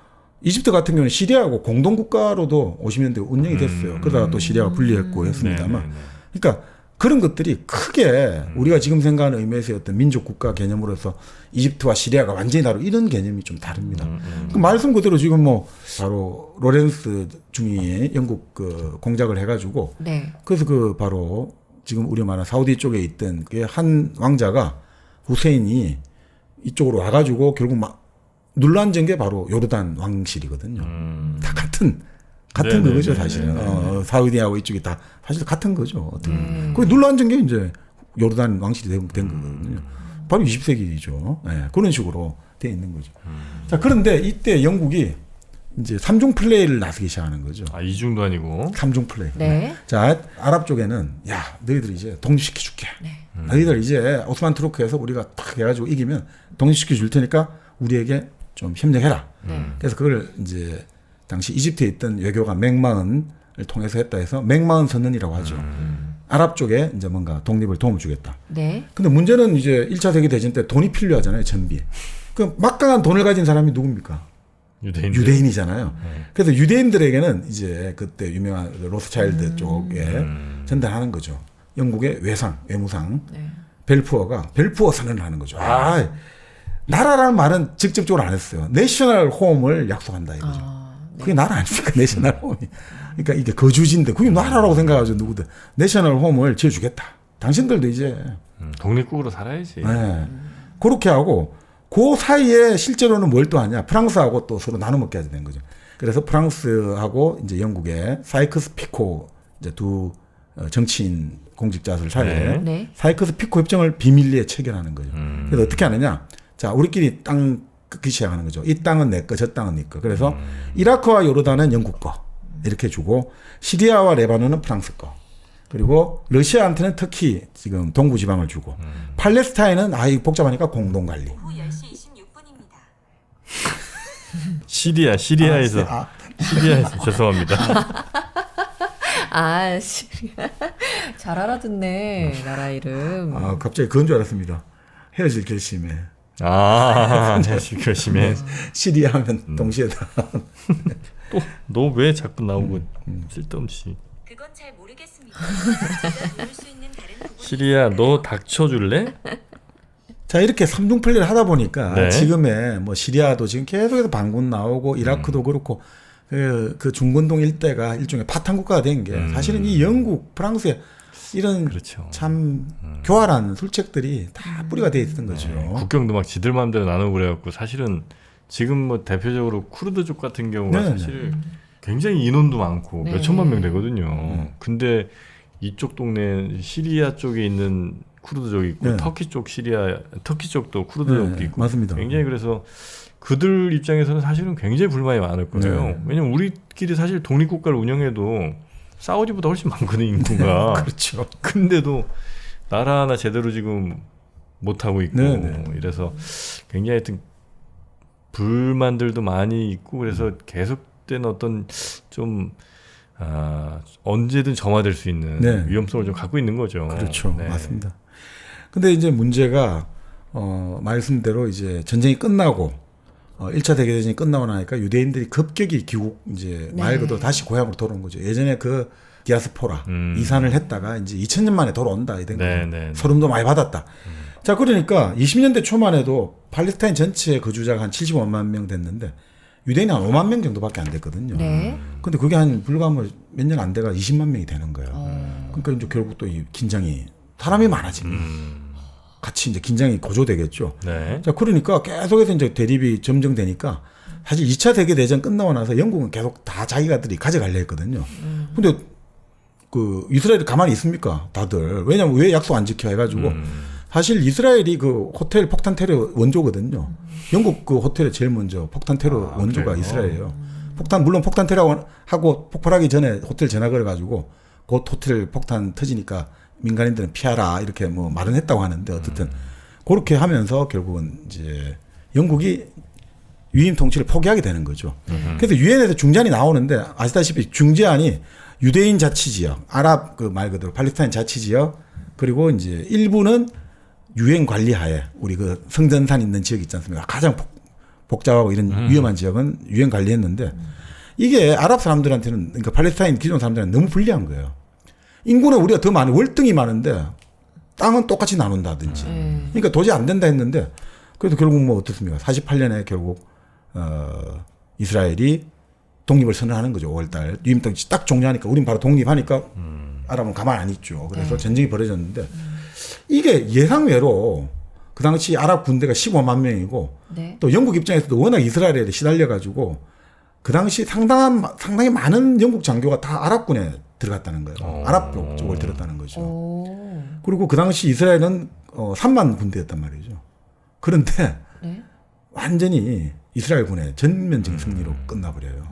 이집트 같은 경우는 시리아하고 공동 국가로도 50년대 운영이 됐어요. 그러다가 또 시리아가 분리했고 했습니다만, 네네네. 그러니까 그런 것들이 크게 우리가 지금 생각하는 의미에서의 어떤 민족 국가 개념으로서 이집트와 시리아가 완전히 다르고 이런 개념이 좀 다릅니다. 그 말씀 그대로 지금 뭐 바로 로렌스 중위 영국 그 공작을 해가지고 네. 그래서 그 바로 지금 우리 말하는 사우디 쪽에 있던 그 한 왕자가 후세인이 이쪽으로 와가지고 결국 막 눌러앉은 게 바로 요르단 왕실이거든요. 다 같은 네네네. 거죠 사실은. 사우디하고 이쪽이 다 사실 같은 거죠. 거기 눌러앉은 게 이제 요르단 왕실이 된 거거든요. 바로 20세기죠. 네, 그런 식으로 돼 있는 거죠. 자, 그런데 이때 영국이 이제 삼중 플레이를 나서기 시작하는 거죠. 이중도 아니고. 삼중 플레이. 네. 자, 아랍 쪽에는 야, 너희들 이제 독립시켜 줄게. 너희들 이제 오스만 투르크에서 우리가 딱 해가지고 이기면 독립시켜 줄 테니까 우리에게 좀 협력해라. 그래서 그걸 이제 당시 이집트에 있던 외교관 맥마은을 통해서 했다 해서 맥마은 선언이라고 하죠. 아랍 쪽에 이제 뭔가 독립을 도움 주겠다. 네. 근데 문제는 이제 1차 세계대전 때 돈이 필요하잖아요, 전비. 그 막강한 돈을 가진 사람이 누굽니까? 유대인이잖아요. 그래서 유대인들에게는 이제 그때 유명한 로스차일드 쪽에 전달하는 거죠. 영국의 외무상 네. 벨푸어 선언을 하는 거죠. 나라라는 말은 직접적으로 안 했어요. 내셔널 홈을 약속한다 이거죠. 네. 그게 나라 아닙니까? 내셔널 홈이. 그러니까 이게 거주지인데 그게 나라라고 생각하죠. 누구든. 내셔널 홈을 지어주겠다. 당신들도 이제 독립국으로 살아야지. 네. 그렇게 하고 그 사이에 실제로는 뭘 또 하냐. 프랑스하고 또 서로 나눠 먹게 하게 된 거죠. 그래서 프랑스하고 이제 영국의 사이크스 피코 이제 두 정치인 공직자들 사이에 네. 사이크스 피코 협정을 비밀리에 체결하는 거죠. 그래서 어떻게 하느냐. 자, 우리끼리 땅 긋기 시작하는 거죠. 이 땅은 내 거, 저 땅은 네 거. 그래서 이라크와 요르단은 영국 거 이렇게 주고 시리아와 레바논은 프랑스 거. 그리고 러시아한테는 터키 지금 동부 지방을 주고 팔레스타인은 이거 복잡하니까 공동 관리. 오후 10시 26분입니다. 시리아에서 시리아에서 죄송합니다. 잘 알아듣네 나라 이름. 갑자기 그건 줄 알았습니다. 헤어질 결심에. 네, 결심해. 시리아 하면 동시에 다. 너 왜 자꾸 나오고 쓸데없이. 그건 잘 모르겠습니다. 제가 모를 수 있는 다른 부분이 시리아 너 닥쳐줄래? 자 이렇게 삼중플레이를 하다 보니까 네. 지금의 뭐 시리아도 지금 계속해서 반군 나오고 이라크도 그렇고 그 중건동 일대가 일종의 파탄 국가가 된 게 사실은 이 영국, 프랑스의 이런 그렇죠. 참 교활한 술책들이 다 뿌리가 돼 있던 거죠. 국경도 막 지들 마음대로 나누고 그래갖고 사실은 지금 뭐 대표적으로 쿠르드족 같은 경우가 네, 사실 굉장히 인원도 많고 네. 몇 천만 명 되거든요. 근데 이쪽 동네 시리아 쪽에 있는 쿠르드족이 있고 네. 터키 쪽도 쿠르드족도 네, 있고 맞습니다. 굉장히 그래서 그들 입장에서는 사실은 굉장히 불만이 많을 거예요. 네. 왜냐면 우리끼리 사실 독립국가를 운영해도 사우디보다 훨씬 많거든요, 인구가. 그렇죠. 근데도 나라 하나 제대로 지금 못 하고 있고 네, 네. 이래서 굉장히 하여튼 불만들도 많이 있고 그래서 계속된 어떤 좀 언제든 점화될 수 있는 네. 위험성을 좀 갖고 있는 거죠. 그렇죠. 네. 맞습니다. 근데 이제 문제가 말씀대로 이제 전쟁이 끝나고 1차 대대전이 끝나고 나니까 유대인들이 급격히 귀국 이제 네. 말 그대로 다시 고향으로 돌아온 거죠. 예전에 그 디아스포라 이산을 했다가 이제 2000년 만에 돌아온다 이런 거. 네, 네. 소름도 많이 받았다. 자 그러니까 20년대 초만 해도 팔레스타인 전체 거주자가 한 75만 명 됐는데 유대인이 한 5만 명 정도밖에 안 됐거든요. 네. 근데 그게 한 불과 뭐 몇 년 안 돼가 20만 명이 되는 거예요. 그러니까 이제 결국 또 이 긴장이 사람이 많아지면 같이 이제 긴장이 고조되겠죠. 네. 자, 그러니까 계속해서 이제 대립이 점정되니까 사실 2차 세계대전 끝나고 나서 영국은 계속 다 자기가들이 가져가려 했거든요. 근데 그 이스라엘이 가만히 있습니까? 다들. 왜냐면 왜 약속 안 지켜 해가지고 사실 이스라엘이 그 호텔 폭탄 테러 원조거든요. 영국 그 호텔에 제일 먼저 폭탄 테러 원조가 그래요? 이스라엘이에요. 물론 폭탄 테러 하고 폭발하기 전에 호텔 전화 걸어가지고 곧 호텔 폭탄 터지니까 민간인들은 피하라 이렇게 뭐 말은 했다고 하는데 어쨌든 그렇게 하면서 결국은 이제 영국이 위임 통치를 포기하게 되는 거죠. 그래서 유엔에서 중재안이 나오는데 아시다시피 중재안이 유대인 자치지역, 아랍 그 말 그대로 팔레스타인 자치지역 그리고 이제 일부는 유엔 관리하에 우리 그 성전산 있는 지역 있지 않습니까? 가장 복잡하고 이런 위험한 지역은 유엔 관리했는데 이게 아랍 사람들한테는 그러니까 팔레스타인 기존 사람들한테 너무 불리한 거예요. 인구는 우리가 더 많은 월등히 많은데 땅은 똑같이 나눈다든지. 그러니까 도저히 안 된다 했는데 그래도 결국 뭐 어떻습니까? 48년에 결국 이스라엘이 독립을 선언하는 거죠. 5월달 유임통치 딱 종료하니까 우린 바로 독립하니까 아랍은 가만 안 있죠. 그래서 전쟁이 벌어졌는데 이게 예상외로 그 당시 아랍 군대가 15만 명이고 네. 또 영국 입장에서도 워낙 이스라엘에 시달려 가지고 그 당시 상당히 많은 영국 장교가 다 아랍군에 들어갔다는 거예요. 아랍 쪽을 들었다는 거죠. 오. 그리고 그 당시 이스라엘은 3만 군대였단 말이죠. 그런데 네. 완전히 이스라엘 군의 전면적인 승리로 끝나버려요.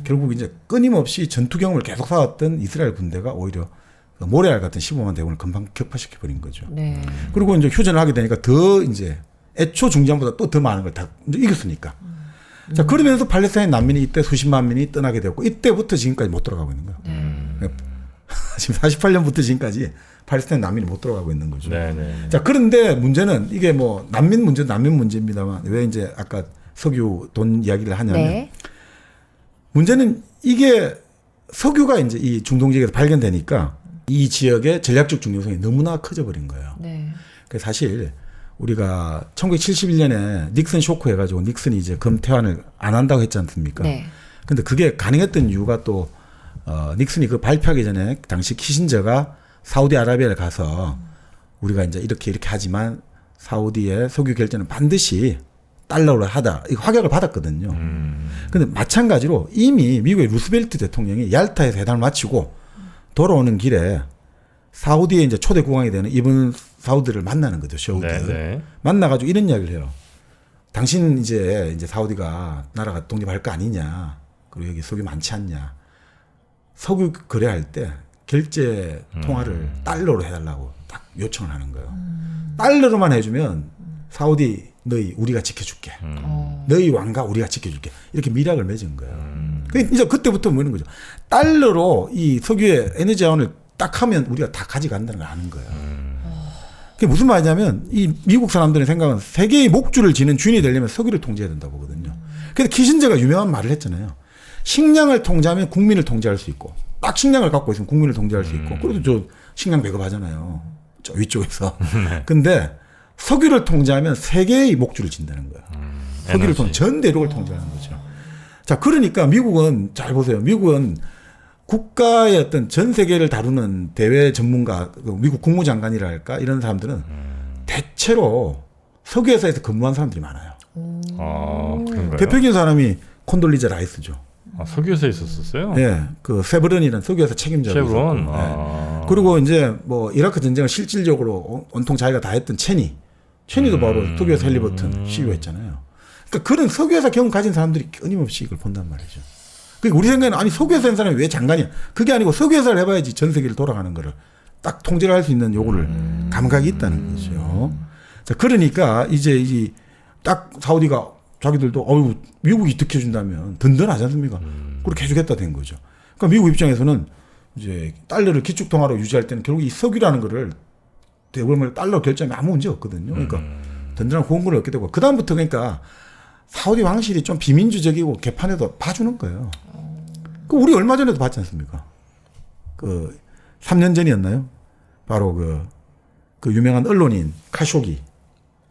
결국 이제 끊임없이 전투 경험을 계속 쌓았던 이스라엘 군대가 오히려 모래알 같은 15만 대군을 금방 격파시켜버린 거죠. 네. 그리고 이제 휴전을 하게 되니까 더 이제 애초 중장보다 또 더 많은 걸 다 이겼으니까. 자, 그러면서 팔레스타인 난민이 이때 수십만 명이 떠나게 되었고 이때부터 지금까지 못 돌아가고 있는 거예요. 지금 48년부터 지금까지 팔레스타인 난민이 못 돌아가고 있는 거죠. 네네. 자, 그런데 문제는 이게 뭐 난민 문제입니다만 왜 이제 아까 석유 돈 이야기를 하냐면 네. 문제는 이게 석유가 이제 이 중동 지역에서 발견되니까 이 지역의 전략적 중요성이 너무나 커져버린 거예요. 네. 그 사실 우리가 1971년에 닉슨 쇼크 해가지고 닉슨이 이제 검태환을 안 한다고 했지 않습니까? 네. 근데 그게 가능했던 이유가 또 닉슨이 그 발표하기 전에 당시 키신저가 사우디아라비아를 가서 우리가 이제 이렇게 하지만 사우디의 석유 결제는 반드시 달러로 하다 이 확약을 받았거든요. 근데 마찬가지로 이미 미국의 루스벨트 대통령이 얄타에서 회담을 마치고 돌아오는 길에 사우디에 이제 초대 국왕이 되는 이븐 사우드를 만나는 거죠. 셔우드. 네네. 만나가지고 이런 이야기를 해요. 당신 이제 나라가 나라가 독립할 거 아니냐. 그리고 여기 석유 많지 않냐. 석유 거래할 때 결제 통화를 달러로 해달라고 딱 요청을 하는 거예요. 달러로만 해주면 사우디 너희 우리가 지켜줄게. 너희 왕가 우리가 지켜줄게. 이렇게 밀약을 맺은 거예요. 이제 그때부터 뭐는 거죠. 달러로 이 석유의 에너지 자원을 딱 하면 우리가 다 가져간다는 걸 아는 거예요. 그게 무슨 말이냐면 이 미국 사람들의 생각은 세계의 목줄을 지는 주인이 되려면 석유를 통제해야 된다고 보거든요. 그래서 키신저가 유명한 말을 했잖아요. 식량을 통제하면 국민을 통제할 수 있고 딱 식량을 갖고 있으면 국민을 통제할 수 있고 그래도 저 식량 배급하잖아요. 저 위쪽에서. 근데 석유를 통제하면 세계의 목줄을 진다는 거예요. 석유를 통제 전 대륙을 통제하는 거죠. 자, 그러니까 미국은 잘 보세요. 미국은 국가의 어떤 전 세계를 다루는 대외 전문가, 미국 국무장관이랄까 이런 사람들은 대체로 석유회사에서 근무한 사람들이 많아요. 그런가요? 대표적인 사람이 콘돌리자 라이스죠. 석유회사에 있었어요? 예, 그 세브론이라는 석유회사 책임자로 셰브론. 있었고, 예. 그리고 이제 뭐 이라크 전쟁을 실질적으로 온통 자기가 다 했던 체니도 바로 석유회사 헬리버튼 CEO였잖아요. 그러니까 그런 석유회사 경험 가진 사람들이 끊임없이 이걸 본단 말이죠. 그러니까 우리 생각에는 아니 석유회사 한 사람이 왜 장관이야? 그게 아니고 석유회사를 해봐야지 전 세계를 돌아가는 거를 딱 통제를 할 수 있는 요구를 감각이 있다는 거죠. 자, 그러니까 이제 딱 사우디가 자기들도 미국이 득해 준다면 든든하지 않습니까? 그렇게 해주겠다 된 거죠. 그러니까 미국 입장에서는 이제 달러를 기축통화로 유지할 때는 결국 이 석유라는 거를 대부분 달러 결제하면 아무 문제 없거든요. 그러니까 든든한 후원금을 얻게 되고 그다음부터 그러니까 사우디 왕실이 좀 비민주적이고 개판에도 봐주는 거예요. 그 우리 얼마 전에도 봤지 않습니까? 그 3년 전이었나요? 바로 그 유명한 언론인 카쇼기.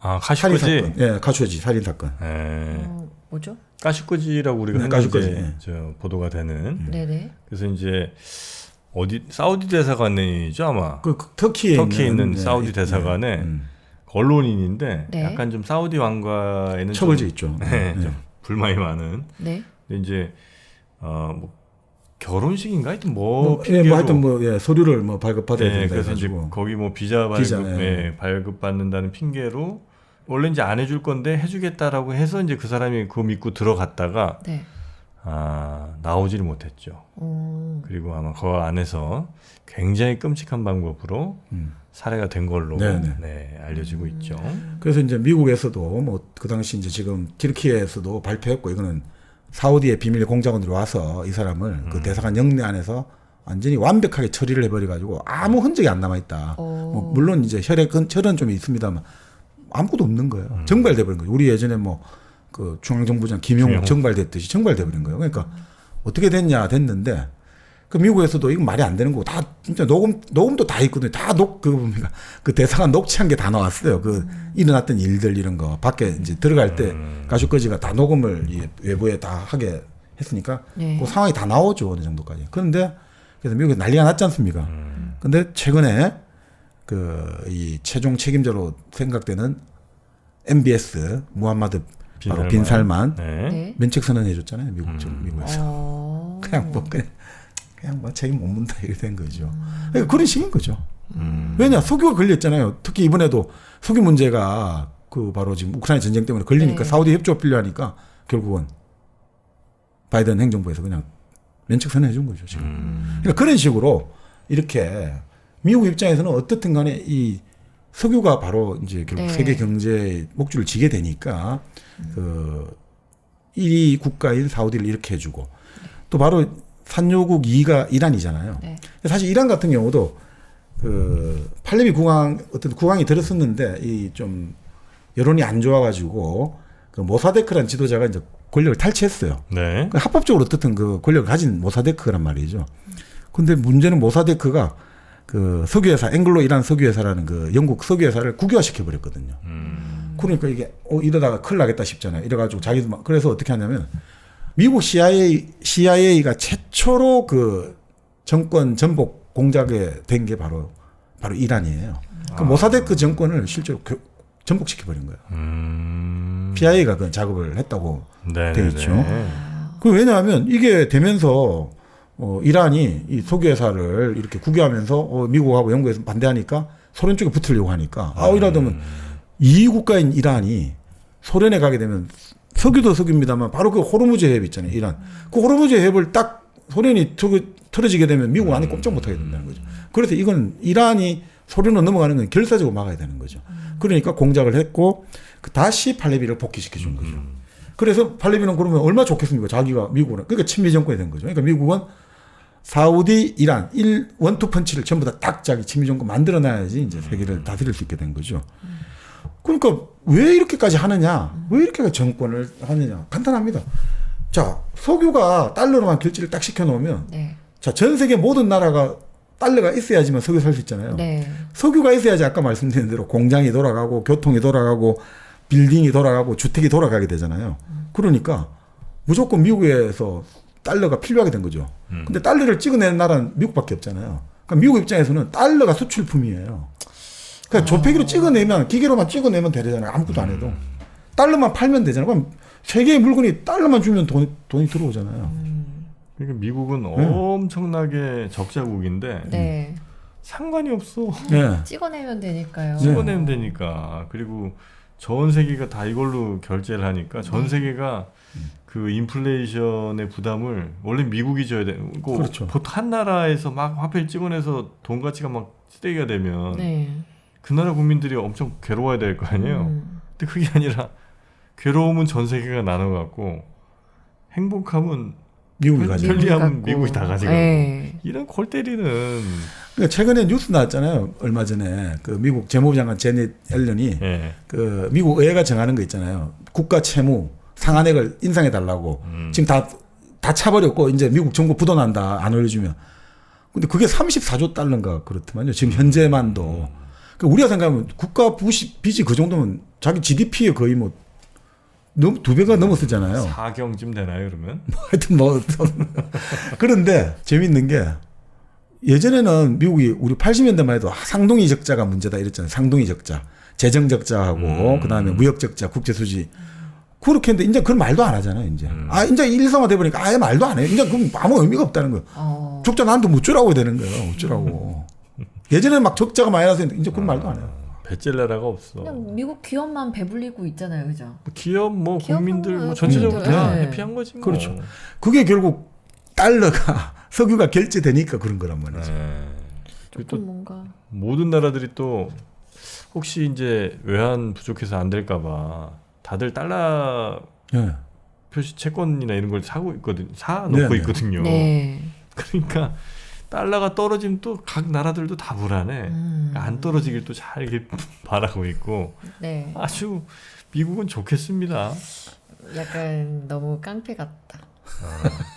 카슈쿠지. 살인 사건. 예, 카쇼기 살인 사건. 뭐죠? 카슈쿠지라고 우리가 네, 흔히 카슈쿠지. 이제 네. 저 보도가 되는. 네네. 그래서 이제 어디 사우디 대사관이죠 아마. 그 터키에 있는 사우디 대사관에 언론인인데 네. 약간 좀 사우디 왕과에는 척을져 있죠. 네, 좀 불만이 많은. 네. 근데 이제 뭐 결혼식인가 하여튼 뭐 핑계로 하여튼 서류를 발급받아야 네, 된다 그래서 이제 해가지고. 거기 뭐 비자 비자, 발급 예. 발급받는다는 핑계로 원래 이제 안 해줄 건데 해주겠다라고 해서 이제 그 사람이 그거 믿고 들어갔다가 네. 나오지를 못했죠. 그리고 아마 그 안에서 굉장히 끔찍한 방법으로 살해가 된 걸로 네네. 네, 알려지고 있죠. 그래서 이제 미국에서도 뭐 그 당시 이제 지금 튀르키예에서도 발표했고 이거는 사우디의 비밀 공작원들이 와서 이 사람을 그 대사관 영내 안에서 완전히 완벽하게 처리를 해버려가지고 아무 흔적이 안 남아있다. 뭐 물론 이제 혈은 좀 있습니다만 아무것도 없는 거예요. 정발돼버린 거죠. 우리 예전에 뭐 그 중앙정부장 김용욱 정발됐듯이 정발돼버린 거예요. 그러니까 어떻게 됐는데 그 미국에서도 이건 말이 안 되는 거고 다 진짜 녹음도 다 있거든요. 다 그 대사관 녹취한 게 다 나왔어요. 그 일어났던 일들 이런 거 밖에 이제 들어갈 때 가죽거지가 다 녹음을 외부에 다 하게 했으니까 네. 그 상황이 다 나오죠 어느 정도까지. 그런데 그래서 미국에 난리가 났지 않습니까? 근데 최근에 이 최종 책임자로 생각되는 MBS 무함마드 바로 빈살만 네. 네. 면책 선언해줬잖아요 미국에서. 그냥 뭐 책임 못 문다 이렇게 된 거죠. 그러니까 그런 식인 거죠. 왜냐 석유가 걸렸잖아요. 특히 이번에도 석유 문제가 그 바로 지금 우크라이나 전쟁 때문에 걸리니까 네. 사우디 협조가 필요하니까 결국은 바이든 행정부에서 그냥 면책 선언해 준 거죠 지금. 그러니까 그런 식으로 이렇게 미국 입장에서는 어떻든 간에 이 석유가 바로 이제 결국 네. 세계 경제의 목줄을 지게 되니까 그 1위 국가인 사우디를 이렇게 해주고 또 바로 산유국 2가 이란이잖아요. 네. 사실 이란 같은 경우도 그 팔레미 어떤 국왕이 들었었는데 이 좀 여론이 안 좋아가지고 그 모사데크라는 지도자가 이제 권력을 탈취했어요. 네. 합법적으로 어떻든 그 권력을 가진 모사데크란 말이죠. 근데 문제는 모사데크가 그 석유회사, 앵글로 이란 석유회사라는 그 영국 석유회사를 국유화시켜 버렸거든요. 그러니까 이게 이러다가 큰일 나겠다 싶잖아요. 이래가지고 자기도 그래서 어떻게 하냐면 미국 CIA가 최초로 그 정권 전복 공작에 된 게 바로 이란이에요. 그 모사데크 정권을 실제로 전복시켜 버린 거예요. PIA가 그 작업을 했다고 돼 있죠. 그 왜냐하면 이게 되면서 이란이 이 석유회사를 이렇게 국유하면서 미국하고 영국에서 반대하니까 소련 쪽에 붙으려고 하니까 이러다면 이 국가인 이란이 소련에 가게 되면 석유도 석유입니다만 바로 그 호르무즈 해협 있잖아요. 이란. 그 호르무즈 해협을 딱 소련이 틀어지게 되면 미국은 안에 꼼짝 못하게 된다는 거죠. 그래서 이건 이란이 소련으로 넘어가는 건 결사적으로 막아야 되는 거죠. 그러니까 공작을 했고 다시 팔레비를 복귀시켜 준 거죠. 그래서 팔레비는 그러면 얼마나 좋겠습니까? 자기가 미국은. 그러니까 친미 정권이 된 거죠. 그러니까 미국은 사우디, 이란, 원투 펀치를 전부 다 딱 자기 친미 정권 만들어놔야지 이제 세계를 다스릴 수 있게 된 거죠. 그러니까 왜 이렇게까지 하느냐? 왜 이렇게까지 정권을 하느냐? 간단합니다. 자, 석유가 달러로만 결제를 딱 시켜놓으면 네. 자, 전 세계 모든 나라가 달러가 있어야지만 석유 살 수 있잖아요. 네. 석유가 있어야지 아까 말씀드린 대로 공장이 돌아가고 교통이 돌아가고 빌딩이 돌아가고 주택이 돌아가게 되잖아요. 그러니까 무조건 미국에서 달러가 필요하게 된 거죠. 근데 달러를 찍어내는 나라는 미국밖에 없잖아요. 그러니까 미국 입장에서는 달러가 수출품이에요. 그러니까 조폐기로 찍어내면 기계로만 찍어내면 되잖아요. 아무것도 안 해도. 달러만 팔면 되잖아요. 그럼 세계의 물건이 달러만 주면 돈이 들어오잖아요. 그러니까 미국은 엄청나게 적자국인데 네. 상관이 없어. 네. 찍어내면 되니까요. 찍어내면 되니까. 그리고 전 세계가 다 이걸로 결제를 하니까 전 세계가 그 인플레이션의 부담을 원래 미국이 져야 되고 그렇죠. 보통 한 나라에서 막 화폐를 찍어내서 돈 가치가 막 쓰레기가 되면 네. 그 나라 국민들이 엄청 괴로워야 될 거 아니에요. 근데 그게 아니라 괴로움은 전 세계가 나눠갖고 행복함은 미국이 가지고. 편리함은 갖고. 미국이 다 가져가고. 네. 이런 골 때리는 그러니까 최근에 뉴스 나왔잖아요. 얼마 전에 그 미국 재무부 장관 제넷 옐런이 예. 그 미국 의회가 정하는 거 있잖아요. 국가 채무 상한액을 인상해 달라고. 지금 다 차버렸고 이제 미국 정부 부도난다 안 올려주면. 근데 그게 34조 달러인가 그렇더만요. 지금 현재만도. 그러니까 우리가 생각하면 국가 빚이 그 정도면 자기 GDP의 거의 뭐 두 배가 넘었었잖아요. 4경쯤 되나요 그러면? 하여튼 뭐 그런데 재밌는 게 예전에는 미국이 우리 80년대만 해도 상동이 적자가 문제다 이랬잖아요. 상동이 적자, 재정 적자하고 그다음에 무역 적자, 국제 수지. 그렇게 했는데 이제 그런 말도 안 하잖아요. 이제 이제 일상화 돼 버리니까 아예 말도 안 해요. 이제 그럼 아무 의미가 없다는 거예요. 적자 나한테 못 주라고 되는 거예요. 어쩌라고. 예전에는 막 적자가 많이 나서 했는데 이제 그런 말도 안 해요. 배찔 나라가 없어. 그냥 미국 기업만 배불리고 있잖아요, 그죠? 기업 뭐 기업 국민들 뭐 뭐 전체적으로 다 네. 해피한 거지. 뭐. 그렇죠. 그게 결국 달러가 석유가 결제되니까 그런 거란 말이죠. 네. 그리고 또 조금 뭔가 모든 나라들이 또 혹시 이제 외환 부족해서 안 될까봐 다들 달러 네. 표시 채권이나 이런 걸 사고 있거든, 사놓고 네, 네. 있거든요. 네. 그러니까 달러가 떨어지면 또 각 나라들도 다 불안해. 안 떨어지길 또 잘 바라고 있고 네. 아주 미국은 좋겠습니다. 약간 너무 깡패 같다.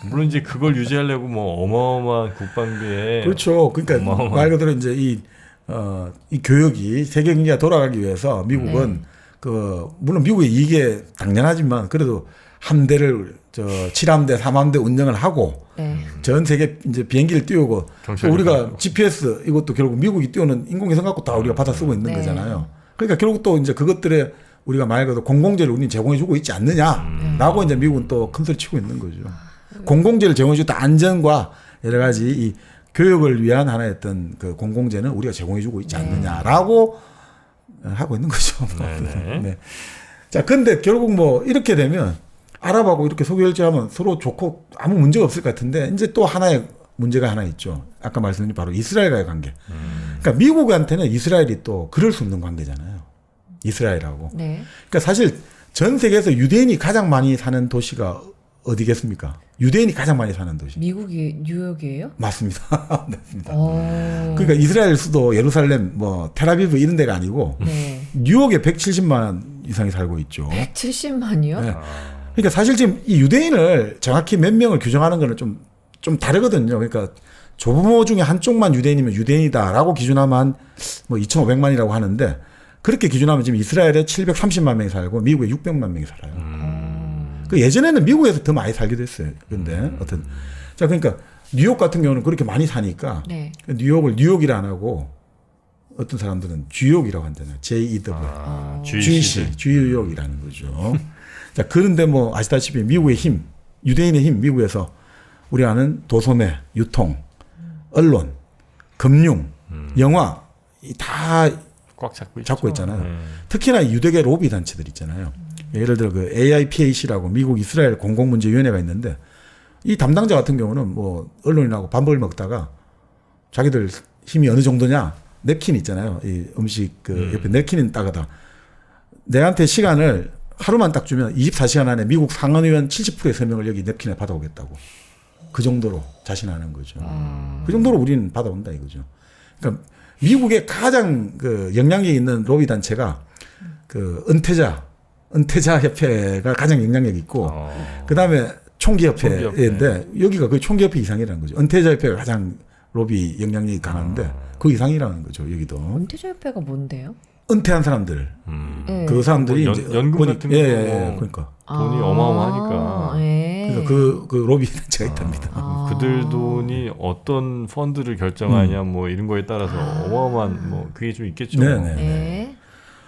물론 이제 그걸 유지하려고 뭐 어마어마한 국방비에 그렇죠. 그러니까 어마어마한- 말 그대로 이제 이 교역이 세계 경제가 돌아가기 위해서 미국은 물론 미국의 이익에 당연하지만 그래도 함대를 7함대, 3함대 운영을 하고 네. 전 세계 이제 비행기를 띄우고 경찰 또 우리가 가지고. GPS 이것도 결국 미국이 띄우는 인공위성 갖고 다 우리가 받아 쓰고 있는 네. 거잖아요. 그러니까 결국 또 이제 그것들에 우리가 말 그대로 공공재를 우리는 제공해주고 있지 않느냐라고 이제 미국은 또 큰소리 치고 있는 거죠. 공공재를 제공해주다 안전과 여러 가지 이 교육을 위한 하나의 어떤 그 공공재는 우리가 제공해주고 있지 않느냐라고 하고 있는 거죠. 네네. 네. 자, 근데 결국 뭐 이렇게 되면 아랍하고 이렇게 석유결제하면 서로 좋고 아무 문제가 없을 것 같은데 이제 또 하나의 문제가 하나 있죠. 아까 말씀드린 바로 이스라엘과의 관계. 그러니까 미국한테는 이스라엘이 또 그럴 수 없는 관계잖아요. 이스라엘하고. 네. 그러니까 사실 전 세계에서 유대인이 가장 많이 사는 도시가 어디겠습니까? 유대인이 가장 많이 사는 도시. 미국이 뉴욕이에요? 맞습니다. 맞습니다. 그러니까 그러니까 이스라엘 수도 예루살렘, 뭐 테라비브 이런 데가 아니고 네. 뉴욕에 170만 이상이 살고 있죠. 170만이요? 네. 그러니까 사실 지금 이 유대인을 정확히 몇 명을 규정하는 거는 좀 다르거든요. 그러니까 조부모 중에 한쪽만 유대인이면 유대인이다라고 기준하면 뭐 2,500만이라고 하는데 그렇게 기준하면 지금 이스라엘에 730만 명이 살고 미국에 600만 명이 살아요. 그 예전에는 미국에서 더 많이 살기도 했어요. 근데 자 그러니까 뉴욕 같은 경우는 그렇게 많이 사니까 네. 뉴욕을 뉴욕이라 안 하고 어떤 사람들은 주욕이라고 한다는 J-E-W. 주욕이라는 거죠. 자, 그런데 뭐 아시다시피 미국의 힘, 유대인의 힘, 미국에서 우리 아는 도소매, 유통, 언론, 금융, 영화 다 꽉 잡고 잡고 있잖아요. 특히나 유대계 로비 단체들 있잖아요. 예를 들어 그 AIPAC라고 미국 이스라엘 공공문제위원회가 있는데 이 담당자 같은 경우는 뭐 언론인하고 밥을 먹다가 자기들 힘이 어느 정도냐 냅킨 있잖아요. 이 음식 그 옆에 냅킨 따가다 내한테 시간을 하루만 딱 주면 24시간 안에 미국 상원의원 70%의 서명을 여기 냅킨에 받아오겠다고. 그 정도로 자신하는 거죠. 그 정도로 우리는 받아온다 이거죠. 그러니까 미국의 가장 그 영향력 있는 로비 단체가 그 은퇴자 협회가 가장 영향력 있고 그 다음에 총기협회인데 여기가 거의 총기협회 이상이라는 거죠. 은퇴자 협회가 가장 로비 영향력이 강한데 그 이상이라는 거죠. 여기도 은퇴자 협회가 뭔데요? 은퇴한 사람들 네. 그 사람들이 뭐 이제 연금 권익- 같은 거 그러니까 돈이 어마어마하니까. 예. 그래서 그 로비 단체가 있답니다. 그들 돈이 어떤 펀드를 결정하냐 뭐 이런 거에 따라서 어마어마한 뭐 그게 좀 있겠죠. 네네. 네.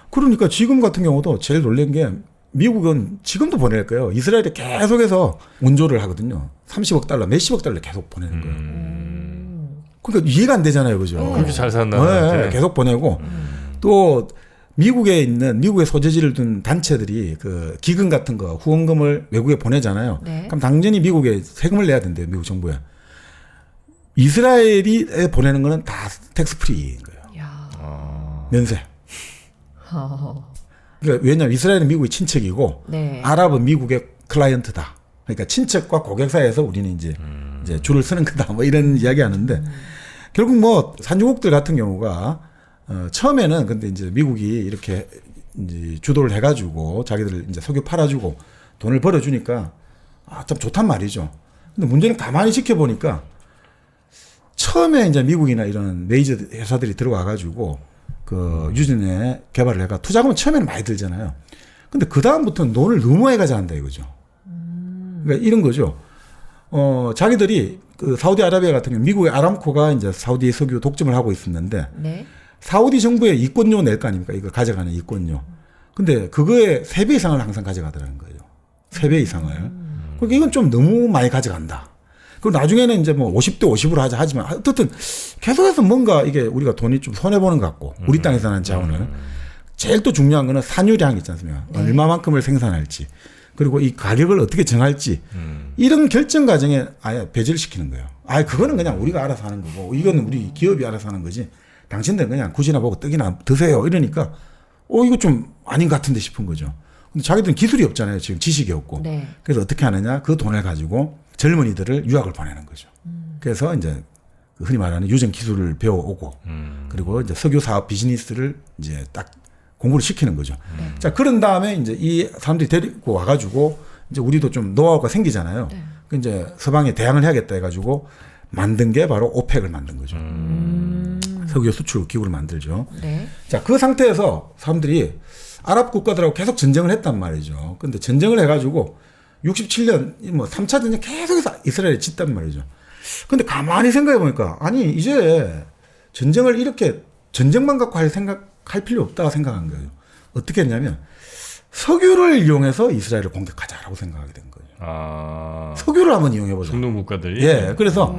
그러니까 지금 같은 경우도 제일 놀란 게 미국은 지금도 보낼 거예요. 이스라엘에 계속해서 운조를 하거든요. 30억 달러, 몇십억 달러 계속 보내는 거예요. 그러니까 이해가 안 되잖아요, 그죠? 그렇게 잘 산다. 네, 계속 보내고 또 미국에 있는 미국의 소재지를 둔 단체들이 그 기금 같은 거 후원금을 외국에 보내잖아요. 네. 그럼 당연히 미국에 세금을 내야 된대요, 미국 정부에. 이스라엘이 보내는 거는 다 텍스 프리인 거예요. 야. 면세. 그러니까 왜냐하면 이스라엘은 미국의 친척이고 네. 아랍은 미국의 클라이언트다. 그러니까 친척과 고객 사이에서 우리는 이제 줄을 서는 거다. 뭐 이런 이야기 하는데 결국 뭐 산유국들 같은 경우가 처음에는 근데 이제 미국이 이렇게 이제 주도를 해가지고 자기들 이제 석유 팔아주고 돈을 벌어주니까 참 좋단 말이죠. 근데 문제는 가만히 지켜보니까 처음에 이제 미국이나 이런 메이저 회사들이 들어와가지고 그 유진에 개발을 해가 투자금은 처음에는 많이 들잖아요. 근데 그 다음부터는 돈을 너무 많이 가져간다 이거죠. 그러니까 이런 거죠. 자기들이 그 사우디아라비아 같은 경우 미국의 아람코가 이제 사우디 석유 독점을 하고 있었는데 네. 사우디 정부에 이권료 낼 거 아닙니까? 이거 가져가는 이권료. 근데 그거의 3배 이상을 항상 가져가더라는 거예요. 3배 이상을. 그러니까 이건 좀 너무 많이 가져간다. 그리고 나중에는 이제 뭐 50대 50으로 하자 하지만 어쨌든 계속해서 뭔가 이게 우리가 돈이 좀 손해보는 것 같고 우리 땅에서 나는 자원을. 제일 또 중요한 거는 산유량 있지 않습니까? 얼마만큼을 생산할지. 그리고 이 가격을 어떻게 정할지. 이런 결정 과정에 아예 배제를 시키는 거예요. 아예 그거는 그냥 우리가 알아서 하는 거고 이거는 우리 기업이 알아서 하는 거지. 당신들은 그냥 굿이나 보고 떡이나 드세요. 이러니까 이거 좀 아닌 것 같은데 싶은 거죠. 근데 자기들은 기술이 없잖아요. 지금 지식이 없고. 네. 그래서 어떻게 하느냐. 그 돈을 가지고 젊은이들을 유학을 보내는 거죠. 그래서 이제 흔히 말하는 유전 기술을 배워오고 그리고 이제 석유 사업 비즈니스를 이제 딱 공부를 시키는 거죠. 자, 그런 다음에 이제 이 사람들이 데리고 와가지고 이제 우리도 좀 노하우가 생기잖아요. 네. 그 이제 서방에 대항을 해야겠다 해가지고 만든 게 바로 오펙을 만든 거죠. 석유 수출 기구를 만들죠. 네. 자, 그 상태에서 사람들이 아랍 국가들하고 계속 전쟁을 했단 말이죠. 근데 전쟁을 해가지고 67년 뭐 3차 전쟁 계속해서 이스라엘이 짓단 말이죠. 근데 가만히 생각해 보니까 아니 이제 전쟁을 이렇게 전쟁만 갖고 할 필요 없다고 생각한 거예요. 어떻게 했냐면 석유를 이용해서 이스라엘을 공격하자라고 생각하게 된 거예요. 아. 석유를 한번 이용해 보자. 중동 국가들이. 예, 그래서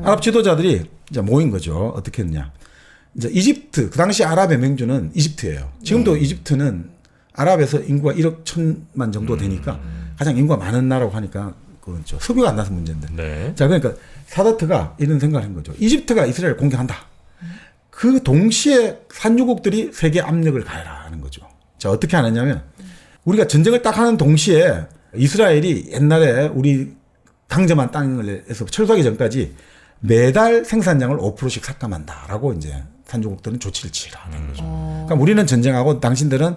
아랍 지도자들이 이제 모인 거죠. 어떻게 했냐? 이제 이집트 그 당시 아랍의 맹주는 이집트예요. 지금도 이집트는 아랍에서 인구가 1억 1천만 정도 되니까 가장 인구가 많은 나라고 하니까 그건 석유가 안 나서 문제인데. 네. 자, 그러니까 사다트가 이런 생각을 한 거죠. 이집트가 이스라엘을 공격한다. 그 동시에 산유국들이 세계 압력을 가해라는 거죠. 자, 어떻게 하느냐면 우리가 전쟁을 딱 하는 동시에 이스라엘이 옛날에 우리 강점한 땅에서 철수하기 전까지 매달 생산량을 5%씩 삭감한다라고 이제 산유국들은 조치를 취하는 거죠. 그러니까 우리는 전쟁하고 당신들은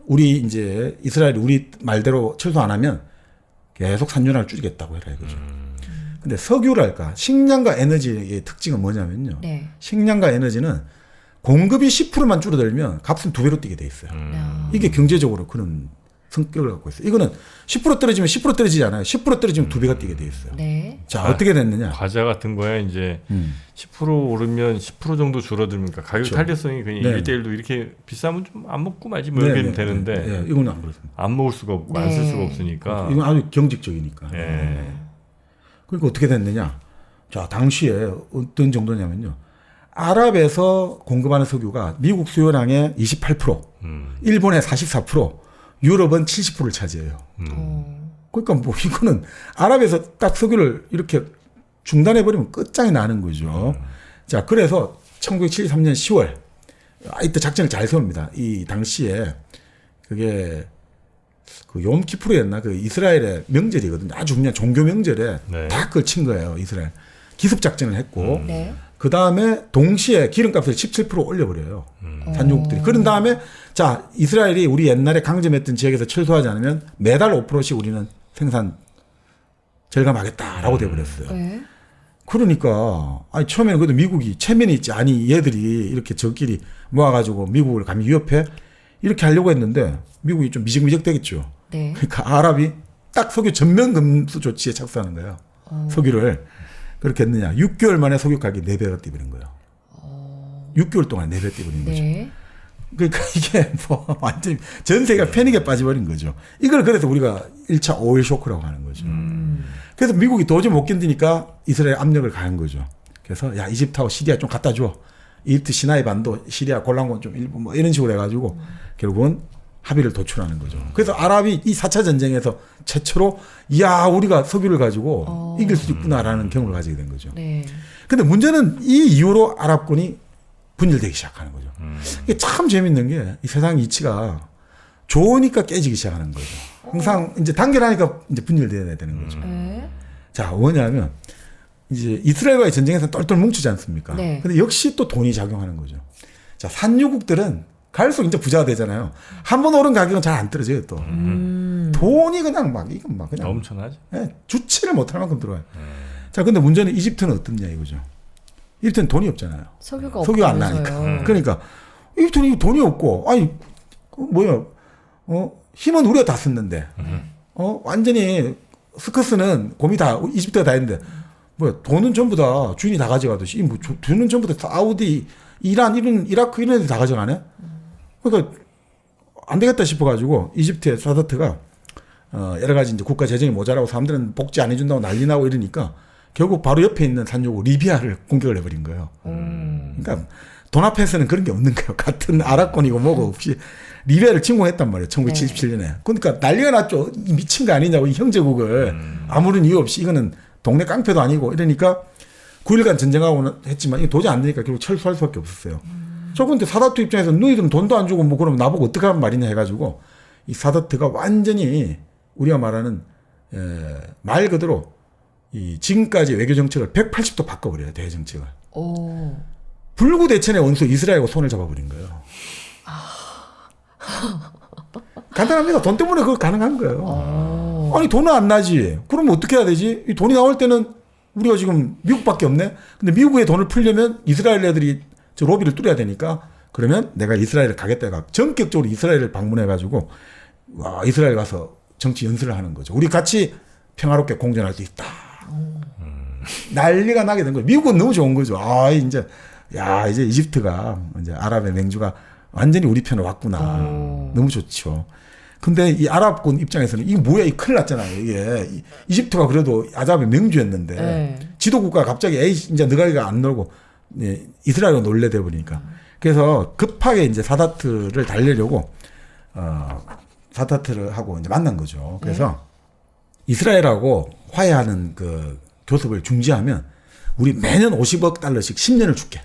우리 이제 이스라엘이 우리 말대로 철수 안 하면 계속 산유량을 줄이겠다고 해라 이거죠. 근데 석유랄까 식량과 에너지의 특징은 뭐냐면요. 네. 식량과 에너지는 공급이 10%만 줄어들면 값은 2배로 뛰게 돼 있어요. 이게 경제적으로 그런 성격을 갖고 있어요. 이거는 10% 떨어지면 10% 떨어지지 않아요. 10% 떨어지면 2배가 뛰게 돼 있어요. 네. 자, 어떻게 됐느냐? 과자 같은 거에 이제 10% 오르면 10% 정도 줄어들니까 가격 그렇죠. 탄력성이 그냥 네. 1대1도 이렇게 비싸면 좀 안 먹고 말지 뭐 네, 이렇게 네, 되는데 네, 네. 이건 안 그렇습니다. 안 먹을 수가 없고 안 쓸 네. 수가 없으니까. 이건 아주 경직적이니까. 예. 그러니까 어떻게 됐느냐? 자, 당시에 어떤 정도냐면요. 아랍에서 공급하는 석유가 미국 수요량의 28%, 일본의 44%, 유럽은 70%를 차지해요. 그러니까 뭐 이거는 아랍에서 딱 석유를 이렇게 중단해버리면 끝장이 나는 거죠. 자, 그래서 1973년 10월, 이때 작전을 잘 세웁니다. 이 당시에 그게 그 욤키푸르였나 그 이스라엘의 명절이거든요. 아주 그냥 종교 명절에 네. 다 그걸 친 거예요. 이스라엘 기습 작전을 했고 네. 그 다음에 동시에 기름값을 17% 올려버려요. 산유국들이. 그런 다음에 자 이스라엘이 우리 옛날에 강점했던 지역에서 철수하지 않으면 매달 5%씩 우리는 생산 절감하겠다라고 돼버렸어요. 네. 그러니까 아니 처음에는 그래도 미국이 체면이 있지 아니 얘들이 이렇게 저끼리 모아가지고 미국을 감히 위협해 이렇게 하려고 했는데 미국이 좀 미적미적 되겠죠. 네. 그러니까 아랍이 딱 석유 전면 금수 조치에 착수하는 거예요. 석유를 그렇게 했느냐 6개월 만에 석유 가격이 4배가 뛰버린 거예요. 6개월 동안 4배 뛰버린 거죠. 네. 그러니까 이게 뭐 완전 전 세계가 패닉에 빠져버린 거죠. 이걸 그래서 우리가 1차 오일 쇼크라고 하는 거죠. 그래서 미국이 도저히 못 견디니까 이스라엘 압력을 가한 거죠. 그래서 야 이집트하고 시리아 좀 갖다 줘. 이집트 시나이 반도 시리아 골란권 좀 일부 뭐 이런 식으로 해가지고 결국은 합의를 도출하는 거죠. 그래서 아랍이 이 4차 전쟁에서 최초로 야 우리가 석유를 가지고 이길 수 있구나라는 경험을 가지게 된 거죠. 네. 근데 문제는 이 이후로 아랍군이 분열되기 시작하는 거죠. 이게 참 재밌는 게 이 세상 이치가 좋으니까 깨지기 시작하는 거죠. 항상 이제 단결하니까 이제 분열돼야 되는 거죠. 네. 자, 뭐냐면 이제 이스라엘과의 전쟁에서 똘똘 뭉치지 않습니까? 네. 근데 역시 또 돈이 작용하는 거죠. 자, 산유국들은 갈수록 이제 부자가 되잖아요. 한 번 오른 가격은 잘 안 떨어져요, 또. 돈이 그냥 막, 이건 막 그냥. 엄청나죠. 예, 주치를 못할 만큼 들어와요. 자, 근데 문제는 이집트는 어떻냐 이거죠. 이집트는 돈이 없잖아요. 석유가 석유가 안 없다면서요. 나니까. 그러니까 이집트는 돈이 없고, 아니, 뭐야, 힘은 우리가 다 썼는데, 완전히 스커스는 곰이 다 이집트가 다 했는데, 뭐야, 돈은 전부 다 주인이 다 가져가듯이, 뭐 돈은 전부 다 사우디, 이란, 이런 이라크 이런 애들 다 가져가네. 그러니까 안 되겠다 싶어가지고 이집트의 사다트가 여러 가지 이제 국가 재정이 모자라고 사람들은 복지 안 해준다고 난리 나고 이러니까 결국 바로 옆에 있는 산유국 리비아를 공격을 해버린 거예요. 그러니까 돈 앞에서는 그런 게 없는 거예요. 같은 아랍권이고 뭐고 없이 리비아를 침공했단 말이에요. 1977년에. 그러니까 난리가 났죠. 미친 거 아니냐고 이 형제국을 아무런 이유 없이 이거는 동네 깡패도 아니고 이러니까 9일간 전쟁하고 했지만 이게 도저히 안 되니까 결국 철수할 수밖에 없었어요. 저 근데 사다트 입장에서 너희들은 돈도 안 주고 뭐 그러면 나보고 어떻게 하면 말이냐 해가지고 이 사다트가 완전히 우리가 말하는 말 그대로 이 지금까지 외교 정책을 180도 바꿔버려요. 대외 정책을. 오. 불구대천의 원수 이스라엘과 손을 잡아버린 거예요. 간단합니다. 돈 때문에 그거 가능한 거예요. 아니 돈은 안 나지. 그러면 어떻게 해야 되지? 이 돈이 나올 때는 우리가 지금 미국밖에 없네. 근데 미국의 돈을 풀려면 이스라엘 애들이 저 로비를 뚫어야 되니까 그러면 내가 이스라엘을 가겠다 해가 전격적으로 이스라엘을 방문해가지고 와 이스라엘 가서 정치 연설을 하는 거죠. 우리 같이 평화롭게 공존할 수 있다. 난리가 나게 된 거죠. 미국은 너무 좋은 거죠. 아 이제 야 이제 이집트가 이제 아랍의 맹주가 완전히 우리 편에 왔구나. 너무 좋죠. 근데 이 아랍군 입장에서는 이게 뭐야 이 큰일 났잖아요. 이게 이집트가 그래도 아랍의 명주였는데 네. 지도국가가 갑자기 에이 이제 너희가 안 놀고 네, 이스라엘로 놀래돼 버리니까 그래서 급하게 이제 사다트를 달래려고 사다트를 하고 이제 만난 거죠. 그래서 이스라엘하고 화해하는 그 교섭을 중지하면 우리 매년 50억 달러씩 10년을 줄게.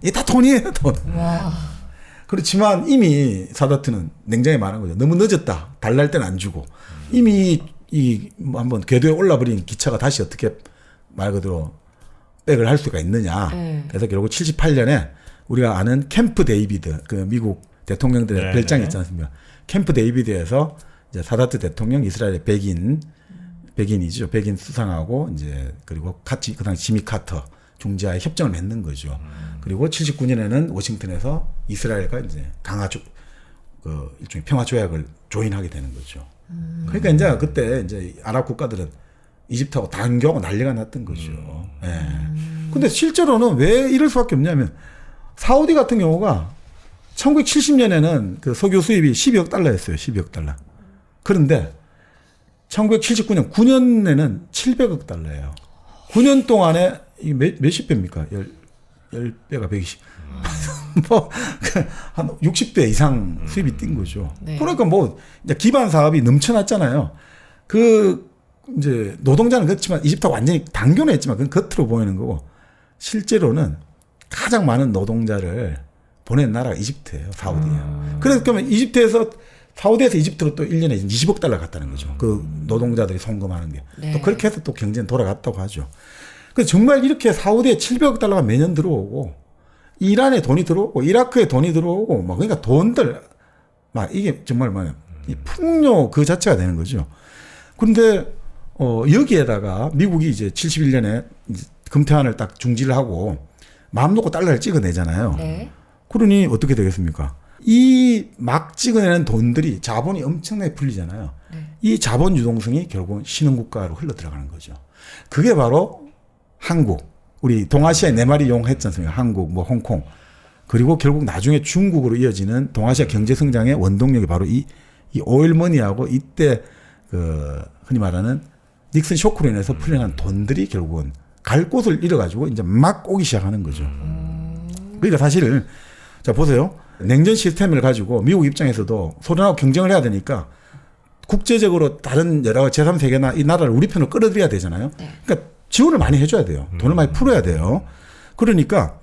이게 다 돈이에요, 돈. 와. 그렇지만 이미 사다트는 냉정히 말한 거죠. 너무 늦었다. 달랄 때는 안 주고. 이미 한번 궤도에 올라버린 기차가 다시 어떻게 말 그대로 백을 할 수가 있느냐. 그래서 결국 78년에 우리가 아는 캠프 데이비드, 그 미국 대통령들의 별장이 있지 않습니까? 캠프 데이비드에서 이제 사다트 대통령, 이스라엘의 백인이죠. 백인 수상하고 이제 그리고 같이 그 당시 지미 카터 중재하에 협정을 맺는 거죠. 그리고 79년에는 워싱턴에서 이스라엘과 이제 그 일종의 평화 조약을 조인하게 되는 거죠. 그러니까 이제 그때 이제 아랍 국가들은 이집트하고 단교하고 난리가 났던 거죠. 예. 근데 실제로는 왜 이럴 수밖에 없냐면 사우디 같은 경우가 1970년에는 그 석유 수입이 12억 달러였어요. 12억 달러. 그런데 1979년 9년에는 700억 달러예요. 9년 동안에 이게 몇십 배입니까? 10배가 120. 한 60배 이상 수입이 뛴 거죠. 네. 그러니까 뭐 이제 기반 사업이 넘쳐났잖아요. 그 이제 노동자는 그렇지만 이집트가 완전히 단교는 했지만 그건 겉으로 보이는 거고 실제로는 가장 많은 노동자를 보낸 나라가 이집트예요. 사우디예요. 그래서 그러면 이집트에서 사우디에서 이집트로 또 1년에 20억 달러 갔다는 거죠. 그 노동자들이 송금하는 게. 네. 또 그렇게 해서 또 경제는 돌아갔다고 하죠. 그래서 정말 이렇게 사우디에 700억 달러가 매년 들어오고 이란에 돈이 들어오고 이라크에 돈이 들어오고 막 그러니까 돈들 막 이게 정말 막 이 풍요 그 자체가 되는 거죠. 그런데 여기에다가 미국이 이제 71년에 이제 금태환을 딱 중지를 하고 마음 놓고 달러를 찍어내잖아요. 네. 그러니 어떻게 되겠습니까? 이 막 찍어내는 돈들이 자본이 엄청나게 풀리잖아요. 네. 이 자본 유동성이 결국은 신흥국가로 흘러 들어가는 거죠. 그게 바로 한국, 우리 동아시아의 네 마리 용 했지 않습니까? 한국, 뭐 홍콩. 그리고 결국 나중에 중국으로 이어지는 동아시아 경제 성장의 원동력이 바로 이 오일머니하고 이때 그 흔히 말하는 닉슨 쇼크로 인해서 풀려난 돈들이 결국은 갈 곳을 잃어가지고 이제 막 오기 시작하는 거죠. 그러니까 사실 자 보세요. 냉전 시스템을 가지고 미국 입장에서도 소련하고 경쟁을 해야 되니까 국제적으로 다른 여러 제3세계나 이 나라를 우리 편으로 끌어들여야 되잖아요. 네. 그러니까 지원을 많이 해줘야 돼요. 돈을 많이 풀어야 돼요. 그러니까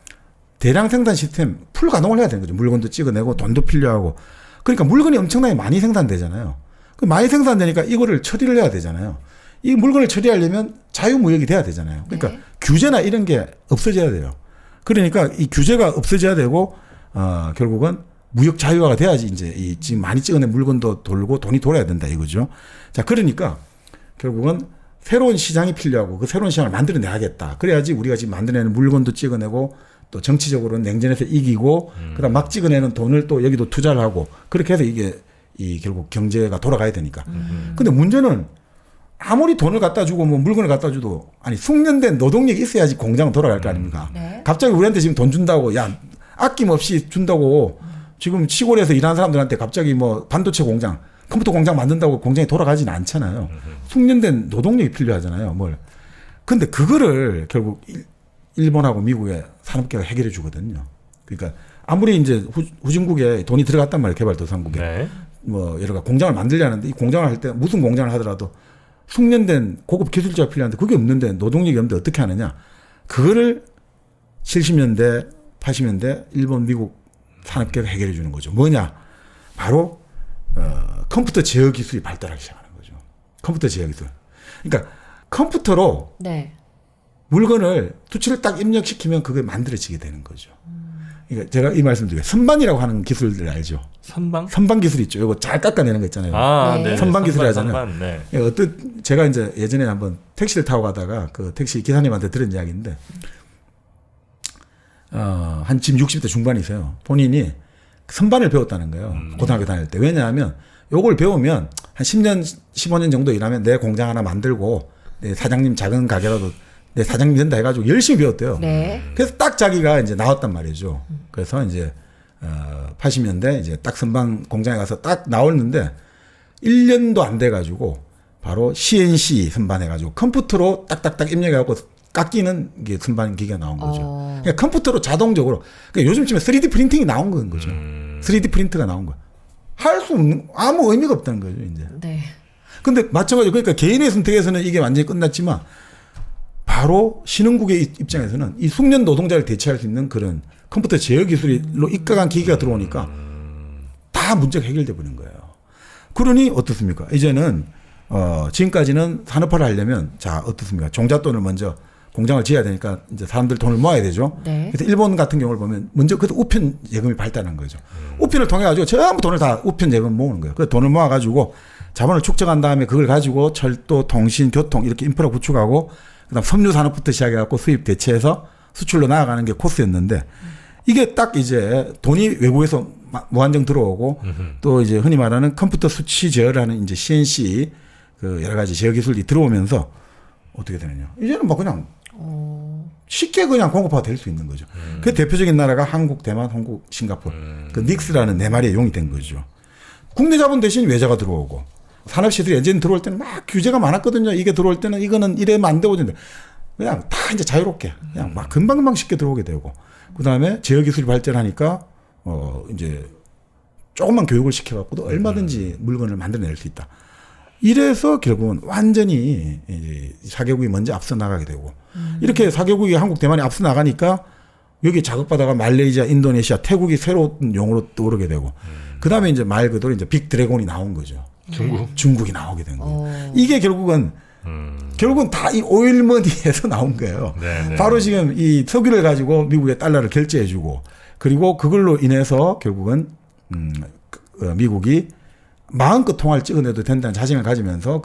대량 생산 시스템 풀 가동을 해야 되는 거죠. 물건도 찍어내고 돈도 필요하고. 그러니까 물건이 엄청나게 많이 생산되잖아요. 많이 생산되니까 이거를 처리를 해야 되잖아요. 이 물건을 처리하려면 자유무역이 돼야 되잖아요. 그러니까 네. 규제나 이런 게 없어져야 돼요. 그러니까 이 규제가 없어져야 되고 결국은 무역 자유화가 돼야지 이제 이 지금 많이 찍어낸 물건도 돌고 돈이 돌아야 된다 이거죠. 자, 그러니까 결국은 새로운 시장이 필요하고 그 새로운 시장을 만들어내야겠다. 그래야지 우리가 지금 만들어내는 물건도 찍어내고 또 정치적으로는 냉전에서 이기고 그다음 막 찍어내는 돈을 또 여기도 투자를 하고 그렇게 해서 이게 이 결국 경제가 돌아가야 되니까. 근데 문제는 아무리 돈을 갖다 주고 뭐 물건을 갖다 줘도 아니 숙련된 노동력이 있어야지 공장은 돌아갈 거 아닙니까? 네. 갑자기 우리한테 지금 돈 준다고 야 아낌없이 준다고 지금 시골에서 일하는 사람들한테 갑자기 뭐 반도체 공장, 컴퓨터 공장 만든다고 공장이 돌아가지는 않잖아요. 숙련된 노동력이 필요하잖아요. 뭘. 근데 그거를 결국 일본하고 미국의 산업계가 해결해 주거든요. 그러니까 아무리 이제 후진국에 돈이 들어갔단 말이에요. 개발도상국에. 네. 뭐 여러 가지 공장을 만들려는데 이 공장을 할 때 무슨 공장을 하더라도 숙련된 고급 기술자가 필요한데 그게 없는데 노동력이 없는데 어떻게 하느냐. 그거를 70년대 80년대 일본 미국 산업계가 해결해 주는 거죠. 뭐냐. 바로 컴퓨터 제어 기술이 발달하기 시작하는 거죠. 컴퓨터 제어 기술. 그러니까 컴퓨터로 네. 물건을 수치를 딱 입력시키면 그게 만들어지게 되는 거죠. 그러니까 제가 이 말씀 드려요. 선반이라고 하는 기술들 알죠? 선방? 선반 기술 있죠. 이거 잘 깎아내는 거 있잖아요. 아, 네. 네. 선방 기술 하잖아요. 선반, 네. 제가 이제 예전에 한번 택시를 타고 가다가 그 택시 기사님한테 들은 이야기인데, 한 지금 60대 중반이세요. 본인이 선반을 배웠다는 거예요. 고등학교 다닐 때. 왜냐하면 요걸 배우면 한 10년, 15년 정도 일하면 내 공장 하나 만들고 내 사장님 작은 가게라도 내 사장님 된다 해가지고 열심히 배웠대요. 네. 그래서 딱 자기가 이제 나왔단 말이죠. 그래서 이제 80년대 이제 딱 선방 공장에 가서 딱 나왔는데 1년도 안 돼가지고 바로 CNC 선반해가지고 컴퓨터로 딱딱딱 입력해갖고 깎이는 게 선반 기계가 나온 거죠. 그러니까 컴퓨터로 자동적으로. 그러니까 요즘 치면 3D 프린팅이 나온 건 거죠. 3D 프린트가 나온 거야. 할 수 없는 아무 의미가 없다는 거죠 이제. 네. 근데 마찬가지로 그러니까 개인의 선택에서는 이게 완전히 끝났지만 바로 신흥국의 입장에서는 이 숙련 노동자를 대체할 수 있는 그런 컴퓨터 제어 기술로 입각한 기계가 들어오니까 다 문제가 해결돼 버린 거예요. 그러니 어떻습니까? 이제는 지금까지는 산업화를 하려면 자 어떻습니까? 종잣돈을 먼저 공장을 지어야 되니까 이제 사람들 돈을 모아야 되죠. 네. 그래서 일본 같은 경우를 보면 먼저 그때 우편 예금이 발달한 거죠. 우편을 통해 가지고 전부 돈을 다 우편 예금 모으는 거예요. 그 돈을 모아 가지고 자본을 축적한 다음에 그걸 가지고 철도, 통신, 교통 이렇게 인프라 구축하고 그다음 섬유 산업부터 시작해 갖고 수입 대체해서 수출로 나아가는 게 코스였는데 이게 딱 이제 돈이 외국에서 무한정 들어오고 또 이제 흔히 말하는 컴퓨터 수치 제어를 하는 이제 CNC 그 여러 가지 제어 기술이 들어오면서 어떻게 되느냐. 이제는 뭐 그냥 쉽게 그냥 공급화가 될 수 있는 거죠. 그 대표적인 나라가 한국, 대만, 홍국, 싱가포르. 그 닉스라는 네 마리의 용이 된 거죠. 국내 자본 대신 외자가 들어오고 산업시설이 예전에 들어올 때는 막 규제가 많았거든요. 이게 들어올 때는 이거는 이래면 안 되고 그냥 다 이제 자유롭게 그냥 막 금방금방 쉽게 들어오게 되고 그 다음에 제어 기술이 발전하니까 이제 조금만 교육을 시켜갖고도 얼마든지 물건을 만들어낼 수 있다. 이래서 결국은 완전히 이제 4개국이 먼저 앞서 나가게 되고 이렇게 4개국이 한국, 대만이 앞서 나가니까 여기 자극받아가 말레이시아, 인도네시아, 태국이 새로운 용으로 떠오르게 되고 그다음에 이제 말 그대로 이제 빅 드래곤이 나온 거죠. 중국이 나오게 된 거예요. 이게 결국은 다 이 오일머니에서 나온 거예요. 네, 네. 바로 지금 이 석유를 가지고 미국에 달러를 결제해주고 그리고 그걸로 인해서 결국은 미국이 마음껏 통화를 찍어내도 된다는 자신을 가지면서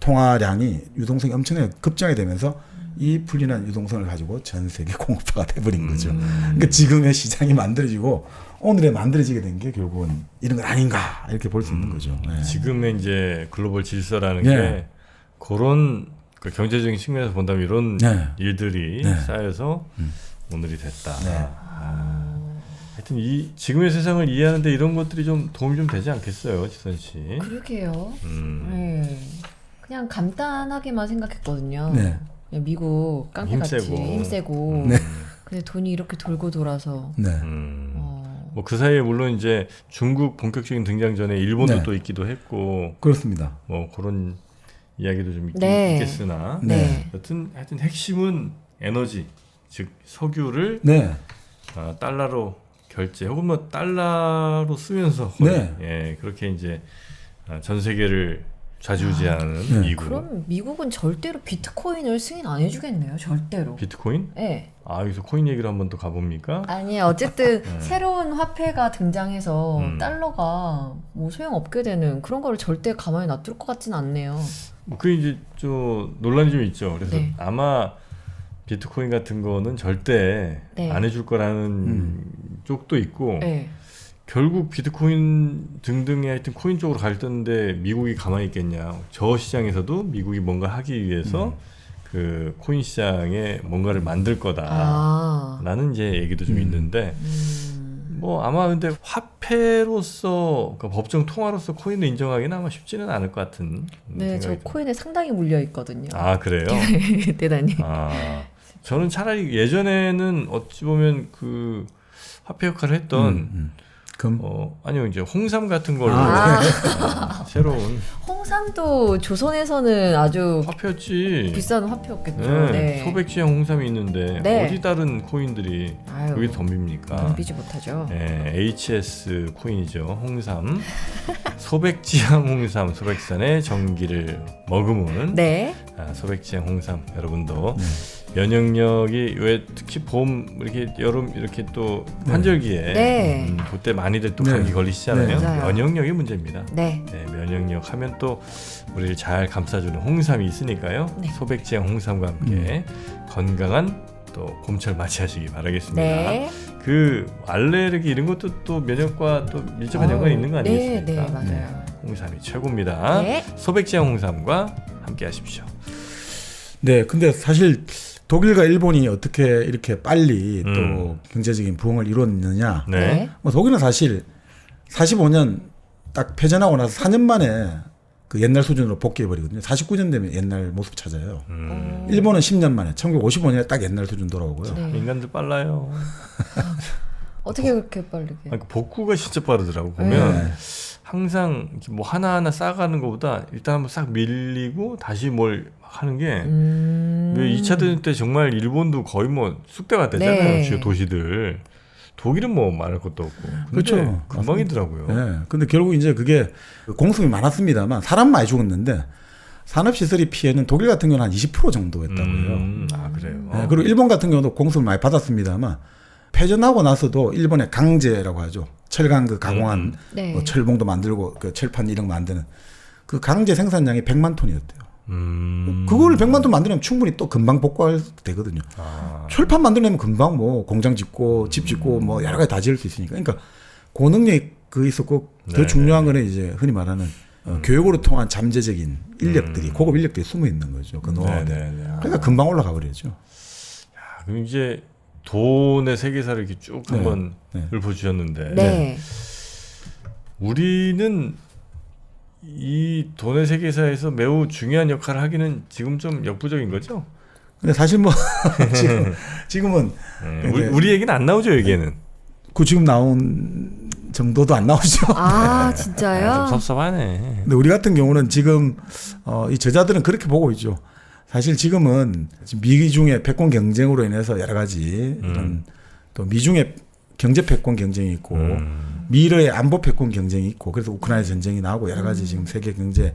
통화량이 유동성이 엄청나게 급증하게 되면서 이 불리한 유동성을 가지고 전 세계 공급화가 돼버린 거죠. 그러니까 지금의 시장이 만들어지고 오늘에 만들어지게 된 게 결국은 이런 건 아닌가 이렇게 볼 수 있는 거죠. 네. 지금의 이제 글로벌 질서라는 네. 게 그런 그 경제적인 측면에서 본다면 이런 네. 일들이 네. 쌓여서 오늘이 됐다. 네. 하여튼 이 지금의 세상을 이해하는데 이런 것들이 좀 도움이 좀 되지 않겠어요, 지선 씨? 그러게요. 네. 그냥 간단하게만 생각했거든요. 네. 그냥 미국 깡패같이 힘세고. 네. 근데 돈이 이렇게 돌고 돌아서. 네. 뭐 그 사이에 물론 이제 중국 본격적인 등장 전에 일본도 네. 또 있기도 했고 그렇습니다. 뭐 그런 이야기도 좀 네. 있겠으나 네. 하여튼 핵심은 에너지 즉 석유를 네. 달러로 결제 혹은 뭐 달러로 쓰면서 네. 예 그렇게 이제 전 세계를 좌지우지하는 네. 미국. 그럼 미국은 절대로 비트코인을 승인 안 해주겠네요. 절대로. 비트코인? 네. 여기서 코인 얘기를 한번 더 가봅니까? 아니 어쨌든 새로운 화폐가 등장해서 달러가 뭐 소용없게 되는 그런 거를 절대 가만히 놔둘 것 같지는 않네요. 그 이제 좀 논란이 좀 있죠. 그래서 네. 아마 비트코인 같은 거는 절대 네. 안 해줄 거라는 쪽도 있고 네. 결국 비트코인 등등의 하여튼 코인 쪽으로 갈던데 미국이 가만히 있겠냐. 저 시장에서도 미국이 뭔가 하기 위해서 그 코인 시장에 뭔가를 만들 거다라는 이제 얘기도 좀 있는데 뭐 아마 근데 화폐로서 그러니까 법정 통화로서 코인을 인정하기는 아마 쉽지는 않을 것 같은 네, 저 생각이 코인에 상당히 물려 있거든요. 그래요? 대단히. 저는 차라리 예전에는 어찌 보면 그 화폐 역할을 했던 아니요 이제 홍삼 같은 걸로 새로운 홍삼도 조선에서는 아주 화폐였지. 비싼 화폐였겠죠. 네, 네. 소백지향 홍삼이 있는데 네. 어디 다른 코인들이 아유, 여기 덤빕니까? 덤비지 못하죠. 네, HS 코인이죠. 홍삼. 소백지향 홍삼, 소백산의 전기를 머금은 네. 소백지향 홍삼 여러분도 면역력이 왜 특히 봄 이렇게 여름 이렇게 또 환절기에 네. 그때 많이들 또 네. 감기 걸리시잖아요. 네, 맞아요. 면역력이 문제입니다. 네. 네, 면역력 하면 또 우리를 잘 감싸주는 홍삼이 있으니까요. 네. 소백지향 홍삼과 함께 건강한 또 봄철 맞이하시기 바라겠습니다. 네. 그 알레르기 이런 것도 또 면역과 또 밀접한 연관이 있는 거 아니겠습니까? 네, 네, 맞아요. 홍삼이 최고입니다. 네. 소백지향 홍삼과 함께 하십시오. 네, 근데 사실 독일과 일본이 어떻게 이렇게 빨리 또 경제적인 부흥을 이뤘느냐. 네. 네. 뭐 독일은 사실 45년 딱 패전하고 나서 4년 만에 그 옛날 수준으로 복귀해버리거든요. 49년 되면 옛날 모습 찾아요. 일본은 10년 만에 1955년에 딱 옛날 수준 돌아오고요. 네. 인간들 빨라요. 어떻게 그렇게 빠르게? 그 복구가 진짜 빠르더라고. 보면 네. 항상 이렇게 뭐 하나하나 쌓아가는 것보다 일단 한번 싹 밀리고 다시 뭘 하는 게 2차 대전 때 정말 일본도 거의 뭐 쑥대가 됐잖아요. 네. 주요 도시들. 독일은 뭐 말할 것도 없고. 근데 그렇죠. 금방이더라고요. 네. 근데 결국 이제 그게 공습이 많았습니다만 사람 많이 죽었는데 산업시설이 피해는 독일 같은 경우는 한 20% 정도 했다고요. 그래요. 네. 그리고 일본 같은 경우도 공습을 많이 받았습니다만 패전하고 나서도 일본의 강제라고 하죠. 철강 그 가공한 네. 뭐 철봉도 만들고 그 철판 이런 거 만드는 그 강제 생산량이 100만 톤이었대요. 그걸 100만 톤 만들면 충분히 또 금방 복구할 되거든요. 철판 만들려면 금방 뭐 공장 짓고 집 짓고 뭐 여러 가지 다 지을 수 있으니까. 그러니까 고능력이 그 있었고 더 네, 중요한 거는 이제 흔히 말하는 교육으로 통한 잠재적인 인력들이 고급 인력들이 숨어 있는 거죠. 그 노하우들. 그러니까 금방 올라가 버리죠. 그럼 이제 돈의 세계사를 이렇게 쭉 네. 한번 네. 읊어주셨는데 네. 우리는 이 돈의 세계사에서 매우 중요한 역할을 하기는 지금 좀 역부족인 거죠? 근데 사실 뭐 지금은 우리 얘기는 안 나오죠, 여기에는. 그 지금 나온 정도도 안 나오죠. 진짜요? 좀 섭섭하네. 근데 우리 같은 경우는 지금 이 저자들은 그렇게 보고 있죠. 사실 지금은 미중의 패권 경쟁으로 인해서 여러 가지 이런 또 미중의 경제 패권 경쟁이 있고 미래의 안보 패권 경쟁이 있고 그래서 우크라이나 전쟁이 나오고 여러 가지 지금 세계 경제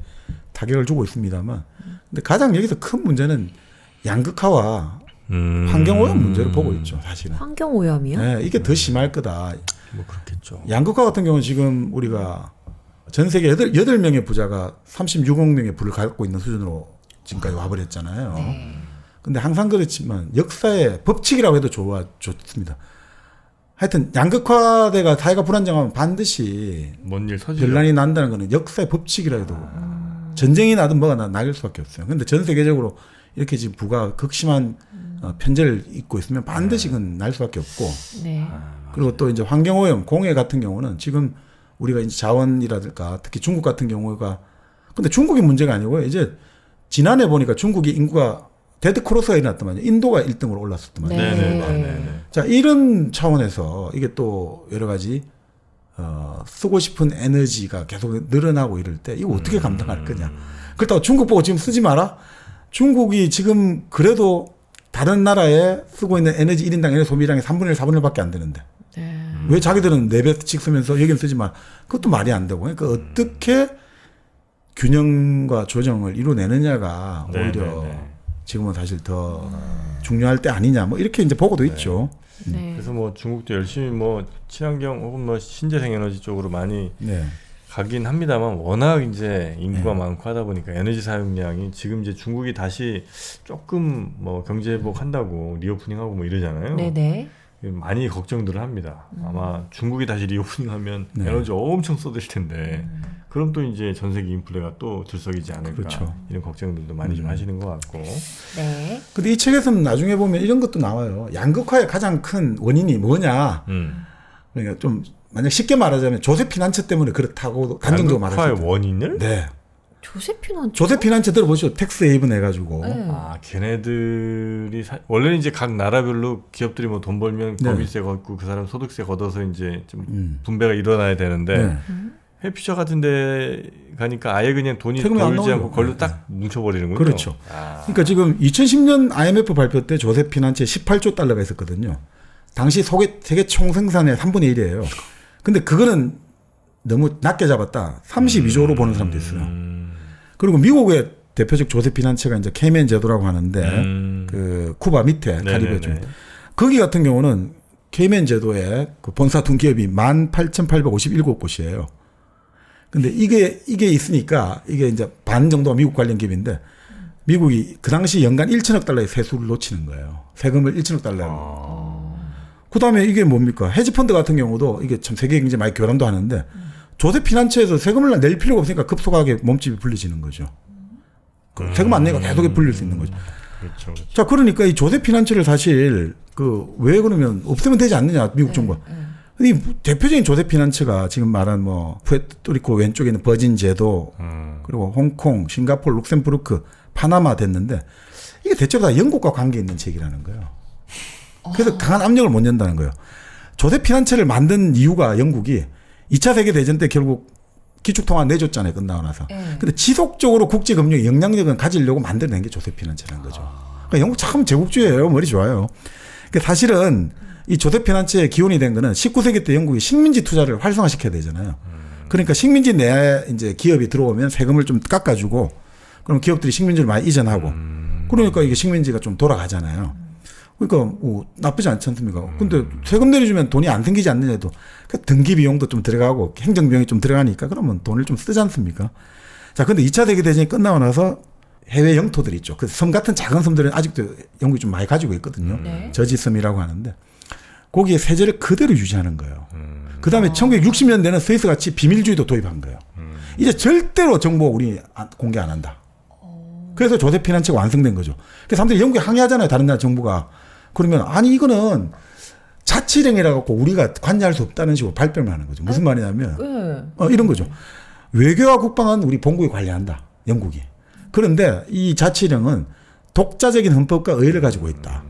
타격을 주고 있습니다만 근데 가장 여기서 큰 문제는 양극화와 환경오염 문제를 보고 있죠, 사실은. 환경오염이요? 네, 이게 더 심할 거다. 뭐 그렇겠죠. 양극화 같은 경우는 지금 우리가 전 세계 8명의 부자가 36억 명의 부를 갖고 있는 수준으로 지금까지 와버렸잖아요. 근데 항상 그렇지만 역사의 법칙이라고 해도 좋습니다. 하여튼 양극화대가 사회가 불안정하면 반드시 뭔 일 터지죠. 변란이 난다는 거는 역사의 법칙이라 해도 전쟁이 나든 뭐가 나길 수밖에 없어요. 근데 전 세계적으로 이렇게 지금 부가 극심한 편제를 입고 있으면 반드시 그건 날 수밖에 없고 네. 그리고 또 이제 환경오염, 공해 같은 경우는 지금 우리가 이제 자원이라든가 특히 중국 같은 경우가 근데 중국이 문제가 아니고요. 이제 지난해 보니까 중국이 인구가 데드 크로스가 일어났더만요. 인도가 1등으로 올랐었더만요. 네. 네네네. 자, 이런 차원에서 이게 또 여러 가지 쓰고 싶은 에너지가 계속 늘어나고 이럴 때 이거 어떻게 감당할 거냐. 그렇다고 중국 보고 지금 쓰지 마라. 중국이 지금 그래도 다른 나라에 쓰고 있는 에너지 1인당 에너지 소비량의 3분의 1, 4분의 1밖에 안 되는데. 네. 왜 자기들은 4배씩 쓰면서 여기는 쓰지 마. 그것도 말이 안 되고. 그러니까 어떻게 균형과 조정을 이루어내느냐가 오히려 네네네. 지금은 사실 더 중요할 때 아니냐. 뭐 이렇게 이제 보고도 있죠. 네. 그래서 뭐 중국도 열심히 뭐 친환경 혹은 뭐 신재생 에너지 쪽으로 많이 네. 가긴 합니다만 워낙 이제 인구가 네. 많고 하다 보니까 에너지 사용량이 지금 이제 중국이 다시 조금 뭐 경제 회복한다고 리오프닝하고 뭐 이러잖아요. 네네. 많이 걱정들을 합니다. 아마 중국이 다시 리오프닝하면 네. 에너지 엄청 쏟을 텐데 그럼 또 이제 전 세계 인플레가 또 들썩이지 않을까 그렇죠. 이런 걱정들도 많이 좀 하시는 것 같고. 네. 근데 이 책에서는 나중에 보면 이런 것도 나와요. 양극화의 가장 큰 원인이 뭐냐. 그러니까 좀 만약 쉽게 말하자면 조세 피난처 때문에 그렇다고 단정적으로 말할 수 양극화의 있다. 원인을? 네. 조세피난 조세 피난처 들어보시죠. 텍스 헤이븐 해가지고. 네. 아, 걔네들이 원래는 이제 각 나라별로 기업들이 뭐 돈 벌면 네. 법인세 걷고 그 사람 소득세 걷어서 이제 좀 분배가 일어나야 되는데 네. 회피처 같은데 가니까 아예 그냥 돈이 세금이 안 돌지 나오죠. 않고 걸로 네. 딱 뭉쳐버리는군요. 그렇죠. 아, 그러니까 지금 2010년 IMF 발표 때 조세 피난처에 18조 달러가 있었거든요. 당시 세계 총생산의 3분의 1이에요. 근데 그거는 너무 낮게 잡았다. 32조로 보는 사람도 있어요. 그리고 미국의 대표적 조세 피난처가 이제 케이맨 제도라고 하는데 그 쿠바 밑에 카리브해 쪽. 거기 같은 경우는 케이맨 제도의 그 본사 둔기업이 18,857곳이에요. 근데 이게 있으니까 이게 이제 반 정도가 미국 관련 기업인데 미국이 그 당시 연간 1천억 달러의 세수를 놓치는 거예요. 세금을 1천억 달러. 그 다음에 이게 뭡니까? 헤지펀드 같은 경우도 이게 참 세계 경제 많이 교란도 하는데 조세 피난처에서 세금을 낼 필요가 없으니까 급속하게 몸집이 불려지는 거죠. 세금 안 내고 계속 불릴 수 있는 거죠. 그렇죠, 그렇죠. 자, 그러니까 이 조세 피난처를 사실 왜 그러면 없애면 되지 않느냐, 미국 정부가. 근데 이 대표적인 조세 피난처가 지금 말한 뭐 푸에르토리코 왼쪽에 있는 버진 제도 그리고 홍콩, 싱가포르, 룩셈부르크, 파나마 됐는데 이게 대체로 다 영국과 관계 있는 책이라는 거예요. 그래서 강한 압력을 못 연다는 거예요. 조세 피난처를 만든 이유가 영국이 2차 세계대전 때 결국 기축통화 내줬잖아요. 끝나고 나서. 근데 지속적으로 국제금융에 영향력을 가지려고 만들어낸 게 조세 피난처라는 거죠. 그러니까 영국 참 제국주의예요. 머리 좋아요. 그러니까 사실은 이 조세 피난처의 기원이 된 거는 19세기 때 영국이 식민지 투자를 활성화시켜야 되잖아요. 그러니까 식민지 내에 이제 기업이 들어오면 세금을 좀 깎아주고 그럼 기업들이 식민지를 많이 이전하고 그러니까 이게 식민지가 좀 돌아가잖아요. 그러니까 나쁘지 않지 않습니까? 근데 세금 내려주면 돈이 안 생기지 않느냐도 그러니까 등기 비용도 좀 들어가고 행정 비용이 좀 들어가니까 그러면 돈을 좀 쓰지 않습니까? 자, 근데 2차 세계대전이 끝나고 나서 해외 영토들 있죠. 그 섬 같은 작은 섬들은 아직도 영국이 좀 많이 가지고 있거든요. 저지섬이라고 하는데 거기에 세제를 그대로 유지하는 거예요. 그 다음에 1960년대는 스위스 같이 비밀주의도 도입한 거예요. 이제 절대로 정보 우리 공개 안 한다. 그래서 조세 피난처가 완성된 거죠. 그래서 사람들이 영국에 항의하잖아요. 다른 나라 정부가. 그러면 아니 이거는 자치령이라 갖고 우리가 관여할 수 없다는 식으로 발표를 하는 거죠. 무슨 말이냐면 이런 거죠. 외교와 국방은 우리 본국이 관리한다. 영국이. 그런데 이 자치령은 독자적인 헌법과 의회를 가지고 있다.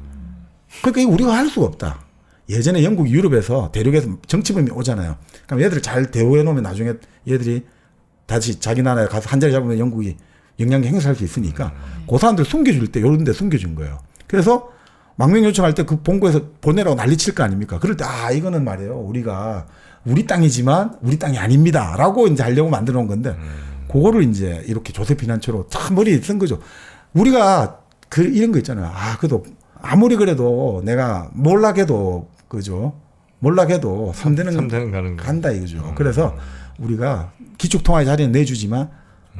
그러니까 이거 우리가 할 수가 없다. 예전에 영국 유럽에서 대륙에서 정치범이 오잖아요. 그럼 얘들을 잘 대우해 놓으면 나중에 얘들이 다시 자기 나라에 가서 한 자리 잡으면 영국이 영향력 행사할 수 있으니까 그 사람들 숨겨줄 때 이런 데 숨겨준 거예요. 그래서 망명 요청할 때 그 본국에서 보내라고 난리칠 거 아닙니까? 그럴 때 이거는 말이에요. 우리가 우리 땅이지만 우리 땅이 아닙니다라고 이제 하려고 만들어 놓은 건데 그거를 이제 이렇게 조세 피난처로 참 머리에 쓴 거죠. 우리가 이런 거 있잖아요. 그래도 아무리 그래도 내가 몰락해도 그죠. 몰락해도 3대는 가는 거. 간다 이거죠. 그래서 우리가 기축통화의 자리는 내주지만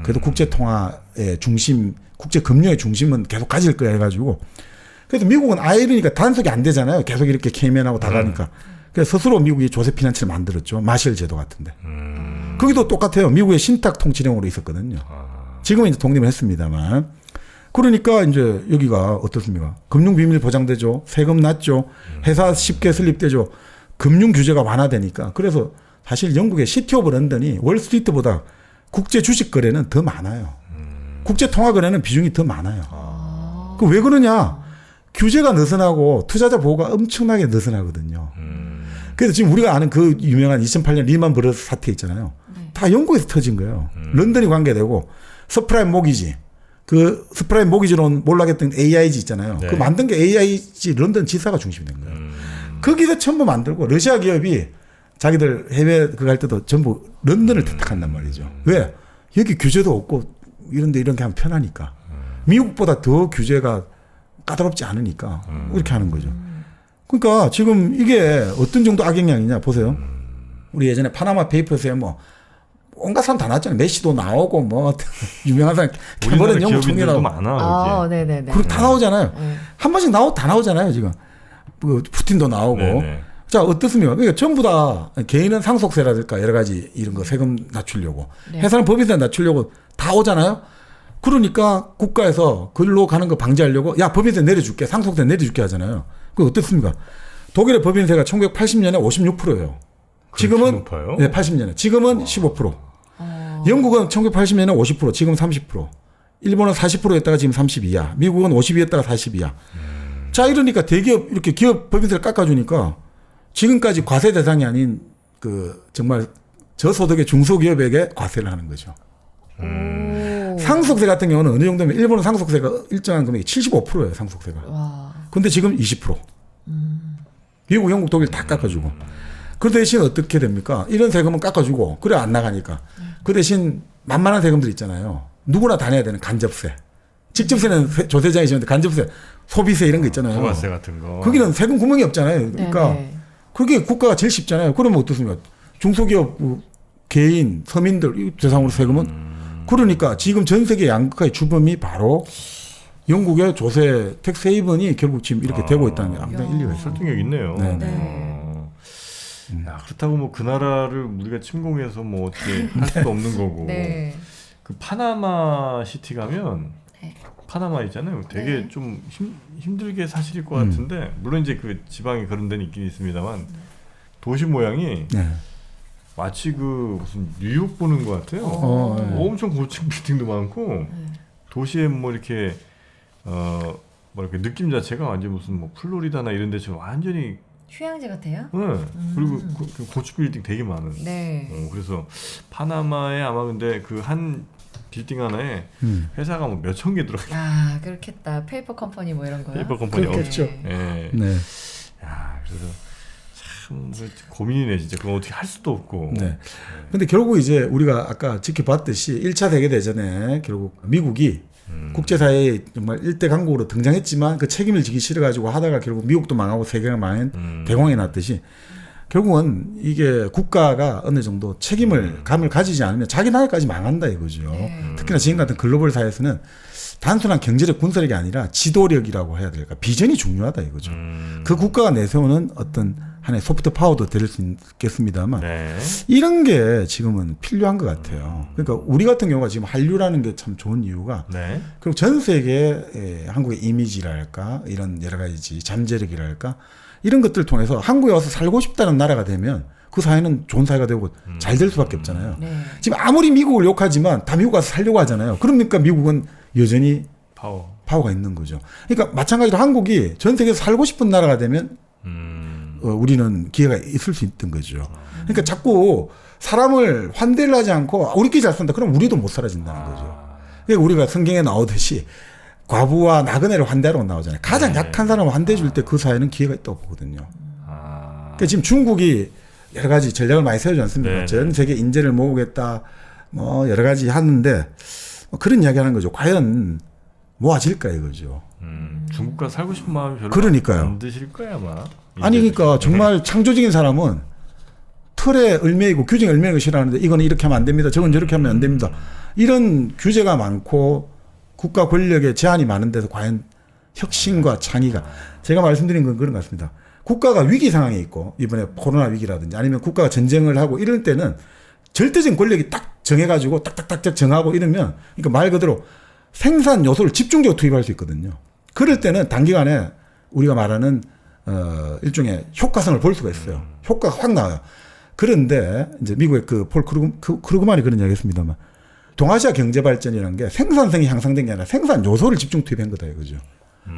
그래도 국제통화의 중심, 국제금융의 중심은 계속 가질 거야 해가지고 그래서 미국은 아예 이러니까 단속이 안 되잖아요. 계속 이렇게 케이맨하고 다 가니까. 그래서 스스로 미국이 조세 피난처를 만들었죠. 마셜 제도 같은데. 거기도 똑같아요. 미국의 신탁 통치령으로 있었거든요. 지금은 이제 독립을 했습니다만. 그러니까 이제 여기가 어떻습니까? 금융 비밀 보장되죠. 세금 낮죠. 회사 쉽게 설립되죠. 금융 규제가 완화되니까. 그래서 사실 영국의 시티 오브 런던이 월스트리트보다 국제 주식 거래는 더 많아요. 국제 통화 거래는 비중이 더 많아요. 그 왜 그러냐? 규제가 느슨하고 투자자 보호가 엄청나게 느슨하거든요. 그래서 지금 우리가 아는 그 유명한 2008년 리만 브러스 사태 있잖아요. 다 영국에서 터진 거예요. 런던이 관계되고 서프라임 모기지. 그 서프라임 모기지로 몰락했던 AIG 있잖아요. 네. 그 만든 게 AIG 런던 지사가 중심이 된 거예요. 거기서 전부 만들고 러시아 기업이 자기들 해외 그거 할 때도 전부 런던을 택한단 말이죠. 왜? 여기 규제도 없고 이런데 이렇게 하면 편하니까. 미국보다 더 규제가 까다롭지 않으니까 이렇게 하는 거죠. 그러니까 지금 이게 어떤 정도 악영향이냐 보세요. 우리 예전에 파나마 페이퍼스에 뭐 온갖 사람 다 나왔잖아요. 메시도 나오고 뭐 유명한 사람 캐머런 영국 총리 나오고 많아. 네네네. 그리고 다 나오잖아요. 한 번씩 다 나오잖아요. 지금 그 푸틴도 나오고. 네네. 자 어떻습니까? 그러니까 전부 다 개인은 상속세라든가 여러 가지 이런 거 세금 낮추려고 회사는 법인세 낮추려고 다 오잖아요. 그러니까 국가에서 글로 가는 거 방지하려고 야 법인세 내려줄게 상속세 내려줄게 하잖아요. 그 어떻습니까? 독일의 법인세가 1980년에 56%예요. 지금은 높아요? 네, 80년에 지금은 15%. 영국은 1980년에 50%, 지금 30%. 일본은 40%였다가 지금 32야. 미국은 52였다가 40이야. 자 이러니까 대기업 이렇게 기업 법인세를 깎아주니까 지금까지 과세 대상이 아닌 그 정말 저소득의 중소기업에게 과세를 하는 거죠. 상속세 같은 경우는 어느 정도면 일본은 상속세가 일정한 금액이 75%예요. 상속세가. 와. 근데 지금 20%. 미국, 영국, 독일 다 깎아주고. 그 대신 어떻게 됩니까? 이런 세금은 깎아주고 그래 안 나가니까. 그 대신 만만한 세금들 있잖아요. 누구나 다 내야 되는 간접세. 직접세는 조세장이 지는데 간접세, 소비세 이런 거 있잖아요. 부가세 같은 거. 거기는 세금 구멍이 없잖아요. 그러니까 네네. 그게 국가가 제일 쉽잖아요. 그러면 어떻습니까? 중소기업, 개인, 서민들 대상으로 세금은 그러니까 지금 전 세계 양극화의 주범이 바로 영국의 조세 텍스 헤이븐이 결국 지금 이렇게 되고 있다는 게 상당히 일리가 있어요. 설득력 있네요. 네. 야, 그렇다고 뭐 그 나라를 우리가 침공해서 뭐 어떻게 할 수도 없는 거고. 네. 그 파나마 시티 가면 네. 파나마 있잖아요. 되게 네. 좀 힘들게 사실 것 같은데 물론 이제 그 지방에 그런 데는 있긴 있습니다만 도시 모양이 네. 마치 그 무슨 뉴욕 보는 것 같아요. 네. 엄청 고층 빌딩도 많고 도시에 뭐 이렇게 뭐 이렇게 느낌 자체가 완전 무슨 뭐 플로리다나 이런 데처럼 완전히 휴양지 같아요? 네. 그리고 그 고층 빌딩 되게 많은. 네. 그래서 파나마에 아마 근데 그 한 빌딩 하나에 회사가 뭐 몇천 개 들어가. 아 그렇겠다. 페이퍼 컴퍼니 뭐 이런 거요? 페이퍼 컴퍼니 그렇겠죠. 네. 네. 야, 그래서 참 고민이네 진짜. 그건 어떻게 할 수도 없고. 네. 근데 결국 이제 우리가 아까 지켜봤듯이 1차 세계대전에 결국 미국이 국제사회에 정말 일대 강국으로 등장했지만 그 책임을 지기 싫어가지고 하다가 결국 미국도 망하고 세계가 망한 대공이 났듯이 결국은 이게 국가가 어느 정도 책임을 감을 가지지 않으면 자기 나라까지 망한다 이거죠. 특히나 지금 같은 글로벌 사회에서는 단순한 경제력 군사력이 아니라 지도력이라고 해야 될까 비전이 중요하다 이거죠. 그 국가가 내세우는 어떤 하나의 소프트 파워도 될 수 있겠습니다만 네. 이런 게 지금은 필요한 것 같아요. 그러니까 우리 같은 경우가 지금 한류라는 게 참 좋은 이유가 네. 그리고 전 세계 한국의 이미지랄까 이런 여러 가지 잠재력이랄까 이런 것들을 통해서 한국에 와서 살고 싶다는 나라가 되면 그 사회는 좋은 사회가 되고 잘 될 수밖에 없잖아요. 네. 지금 아무리 미국을 욕하지만 다 미국 가서 살려고 하잖아요. 그러니까 미국은 여전히 파워가 있는 거죠. 그러니까 마찬가지로 한국이 전 세계에서 살고 싶은 나라가 되면 우리는 기회가 있을 수 있던 거죠. 그러니까 자꾸 사람을 환대를 하지 않고 우리끼리 잘 산다. 그럼 우리도 못 살아진다는 거죠. 그러니까 우리가 성경에 나오듯이 과부와 나그네를 환대하러 나오잖아요. 가장 약한 사람을 환대해 줄 때 그 사회는 기회가 있다고 보거든요. 그러니까 지금 중국이 여러 가지 전략을 많이 세우지 않습니까? 네네. 전 세계 인재를 모으겠다, 뭐 여러 가지 하는데 그런 이야기하는 거죠. 과연 모아질까 이거죠. 중국과 살고 싶은 마음이 별로 그러니까요. 안 드실 거야 아마. 아니 그러니까 정말 창조적인 사람은 틀에 얽매이고 규정에 얽매이는 거 싫어하는데 이거는 이렇게 하면 안 됩니다. 저건 저렇게 하면 안 됩니다. 이런 규제가 많고 국가 권력의 제한이 많은 데서 과연 혁신과 창의가 제가 말씀드린 건 그런 것 같습니다. 국가가 위기 상황에 있고 이번에 코로나 위기라든지 아니면 국가가 전쟁을 하고 이럴 때는 절대적인 권력이 딱 정해가지고 딱딱딱 정하고 이러면 그러니까 말 그대로 생산 요소를 집중적으로 투입할 수 있거든요. 그럴 때는 단기간에 우리가 말하는 일종의 효과성을 볼 수가 있어요. 효과가 확 나와요. 그런데 이제 미국의 그 폴 크루그만이 그런 이야기 했습니다만 동아시아 경제 발전이라는 게 생산성이 향상된 게 아니라 생산 요소를 집중 투입한 거다 이거죠.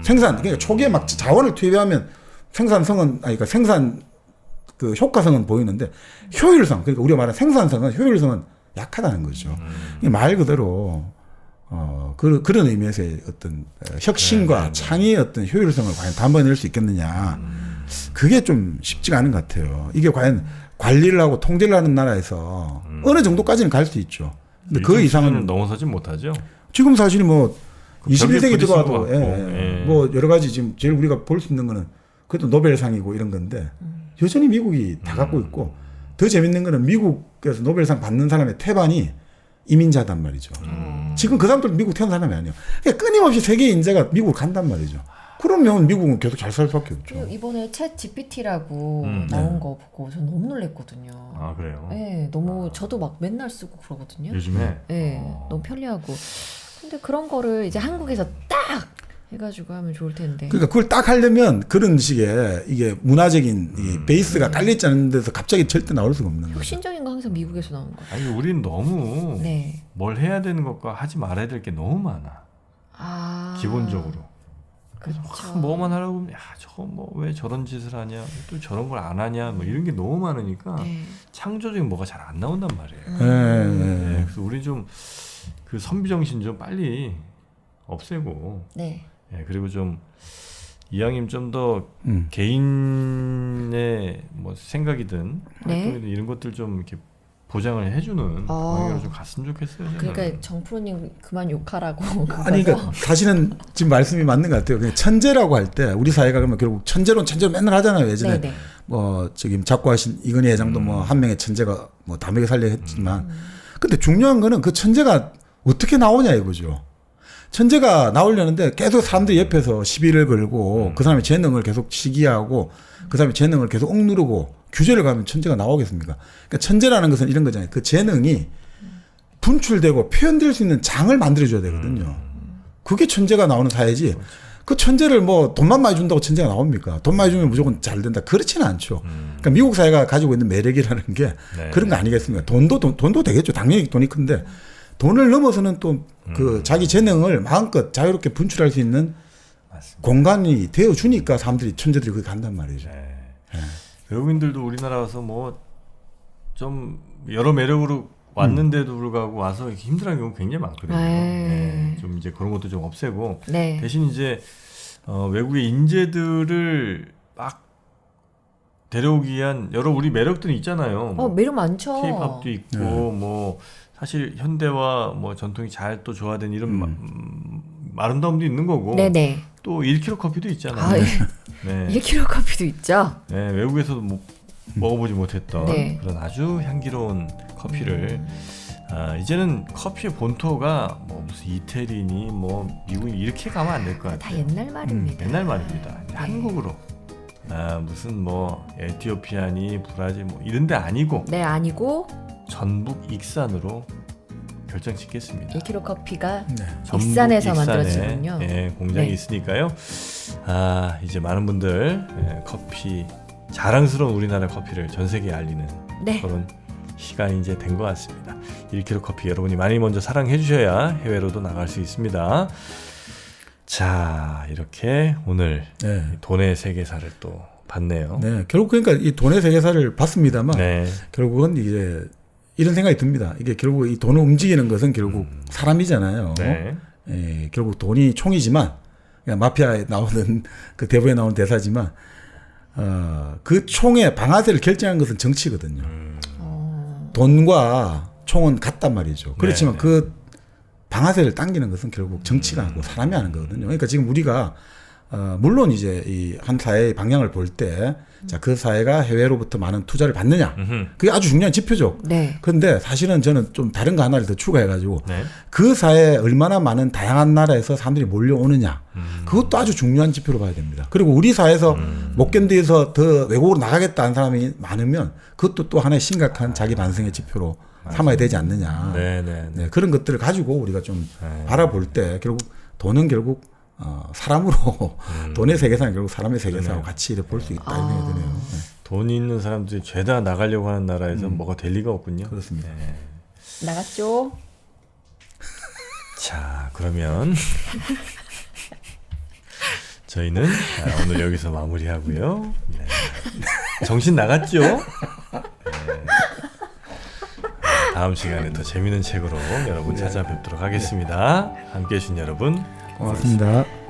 생산 그러니까 초기에 막 자원을 투입하면 생산성은 그러니까 생산 그 효과성은 보이는데 효율성 그러니까 우리가 말하는 생산성은 효율성은 약하다는 거죠. 말 그대로 그런 의미에서의 어떤 혁신과 창의의 어떤 효율성을 과연 담아낼 수 있겠느냐. 그게 좀 쉽지가 않은 것 같아요. 이게 과연 관리를 하고 통제를 하는 나라에서 어느 정도까지는 갈 수 있죠. 근데 그 이상은 넘어서진 못하죠. 지금 사실 뭐 벽에 21세기 부딪힌 것 들어와도 같고, 뭐 여러 가지 지금 제일 우리가 볼 수 있는 거는 그것도 노벨상이고 이런 건데 여전히 미국이 다 갖고 있고 더 재밌는 거는 미국에서 노벨상 받는 사람의 태반이 이민자단 말이죠. 지금 그 사람들 미국 태어난 사람이 아니에요. 그러니까 끊임없이 세계 인재가 미국을 간단 말이죠. 그러면 미국은 계속 잘 살 수밖에 없죠. 그리고 이번에 챗 GPT라고 나온 거 보고 전 너무 놀랬거든요. 아 그래요. 네, 너무 저도 막 맨날 쓰고 그러거든요. 요즘에 네, 너무 편리하고. 근데 그런 거를 이제 한국에서 딱 해가지고 하면 좋을 텐데. 그러니까 그걸 딱 하려면 그런 식의 이게 문화적인 이 베이스가 깔려있지 않은 데서 갑자기 절대 나올 수가 없는 거죠. 혁신적인 거 항상 미국에서 나오는 거. 아니 우리는 너무 네. 뭘 해야 되는 것과 하지 말아야 될 게 너무 많아. 아. 기본적으로. 그렇죠. 뭐만 하려고 하면 야 저거 뭐 왜 저런 짓을 하냐 또 저런 걸 안 하냐 뭐 이런 게 너무 많으니까 네. 창조적인 뭐가 잘 안 나온단 말이에요. 네. 그래서 우리 좀 그 선비 정신 좀 빨리 없애고 네. 그리고 좀 이왕이면 좀 더 음. 개인의 뭐 생각이든 네. 활동이든 이런 것들 좀 이렇게 보장을 해주는 방향으로 좀 갔으면 좋겠어요. 저는. 그러니까 정프로님 그만 욕하라고. 아니 그러니까 사실은 지금 말씀이 맞는 것 같아요. 그냥 천재라고 할 때 우리 사회가 그러면 결국 천재로 맨날 하잖아요. 예전에 네네. 뭐 저기 작고하신 이건희 회장도 뭐 한 명의 천재가 뭐 담에게 살려 했지만 근데 중요한 거는 그 천재가 어떻게 나오냐 이거죠. 천재가 나오려는데 계속 사람들이 옆에서 시비를 걸고 그 사람의 재능을 계속 시기하고 그 사람의 재능을 계속 억누르고 규제를 가면 천재가 나오겠습니까? 그러니까 천재라는 것은 이런 거잖아요. 그 재능이 분출되고 표현될 수 있는 장을 만들어줘야 되거든요. 그게 천재가 나오는 사회지. 그 천재를 뭐 돈만 많이 준다고 천재가 나옵니까? 돈 많이 주면 무조건 잘 된다. 그렇지는 않죠. 그러니까 미국 사회가 가지고 있는 매력이라는 게 네. 그런 거 아니겠습니까? 돈도 되겠죠. 당연히 돈이 큰데 돈을 넘어서는 또 그 자기 재능을 마음껏 자유롭게 분출할 수 있는 맞습니다. 공간이 되어 주니까 사람들이 천재들이 거기 간단 말이죠. 네. 외국인들도 우리나라 와서 뭐 좀 여러 매력으로 왔는데도 불구하고 와서 이렇게 힘들어하는 경우 굉장히 많거든요. 네. 좀 이제 그런 것도 좀 없애고 네. 대신 이제 외국의 인재들을 막 데려오기 위한 여러 우리 매력들이 있잖아요. 매력 많죠. K-팝도 있고 뭐 사실 현대와 뭐 전통이 잘 또 조화된 이런 아름다움도 있는 거고 네네. 또 1kg 커피도 있잖아요. 아, 네. 1kg 커피도 있죠. 네, 외국에서도 먹어보지 못했던 네. 그런 아주 향기로운 커피를 이제는 커피의 본토가 뭐 무슨 이태리니 뭐 미국이 이렇게 가면 안 될 것 같아요. 다 옛날 말입니다. 옛날 말입니다. 네. 한국으로 무슨 뭐 에티오피아니 브라질 뭐 이런 데 아니고 네, 아니고 전북 익산으로 결정 짓겠습니다. 1kg 커피가 네. 전북 익산에서 익산에, 만들어지군요. 공장이 네. 있으니까요. 이제 많은 분들 커피 자랑스러운 우리나라 커피를 전 세계에 알리는 네. 그런 시간이 이제 된 것 같습니다. 1kg 커피 여러분이 많이 먼저 사랑해 주셔야 해외로도 나갈 수 있습니다. 자, 이렇게 오늘 네. 돈의 세계사를 또 봤네요. 네. 결국 그러니까 이 돈의 세계사를 봤습니다만 네. 결국은 이제 이런 생각이 듭니다. 이게 결국 이 돈을 움직이는 것은 결국 사람이잖아요. 네. 결국 돈이 총이지만 그냥 마피아에 나오는 그 대부에 나오는 대사지만 그 총의 방아쇠를 결정한 것은 정치거든요. 어. 돈과 총은 같단 말이죠. 그렇지만 네, 그 방아쇠를 당기는 것은 결국 정치가 하고 사람이 하는 거거든요. 그러니까 지금 우리가 물론 이제 이 한 사회의 방향을 볼 때 자, 그 사회가 해외로부터 많은 투자를 받느냐. 음흠. 그게 아주 중요한 지표죠. 네. 그런데 사실은 저는 좀 다른 거 하나를 더 추가해가지고 네. 그 사회에 얼마나 많은 다양한 나라에서 사람들이 몰려오느냐. 그것도 아주 중요한 지표로 봐야 됩니다. 그리고 우리 사회에서 못 견디서 더 외국으로 나가겠다는 사람이 많으면 그것도 또 하나의 심각한 자기 반성의 지표로 삼아야 되지 않느냐. 네네. 네, 그런 것들을 가지고 우리가 좀 네. 바라볼 때 결국 돈은 결국 사람으로 돈의 세계사는 결국 사람의 세계사하고 같이 볼 수 있다 이런 생각이 드네요. 네. 돈이 있는 사람들이 죄다 나가려고 하는 나라에서 뭐가 될 리가 없군요. 그렇습니다. 네. 나갔죠? 자, 그러면 저희는 오늘 여기서 마무리하고요. 네. 정신 나갔죠? 네. 다음 시간에 더 재미있는 책으로 여러분 찾아뵙도록 하겠습니다. 함께해 주신 여러분 고맙습니다.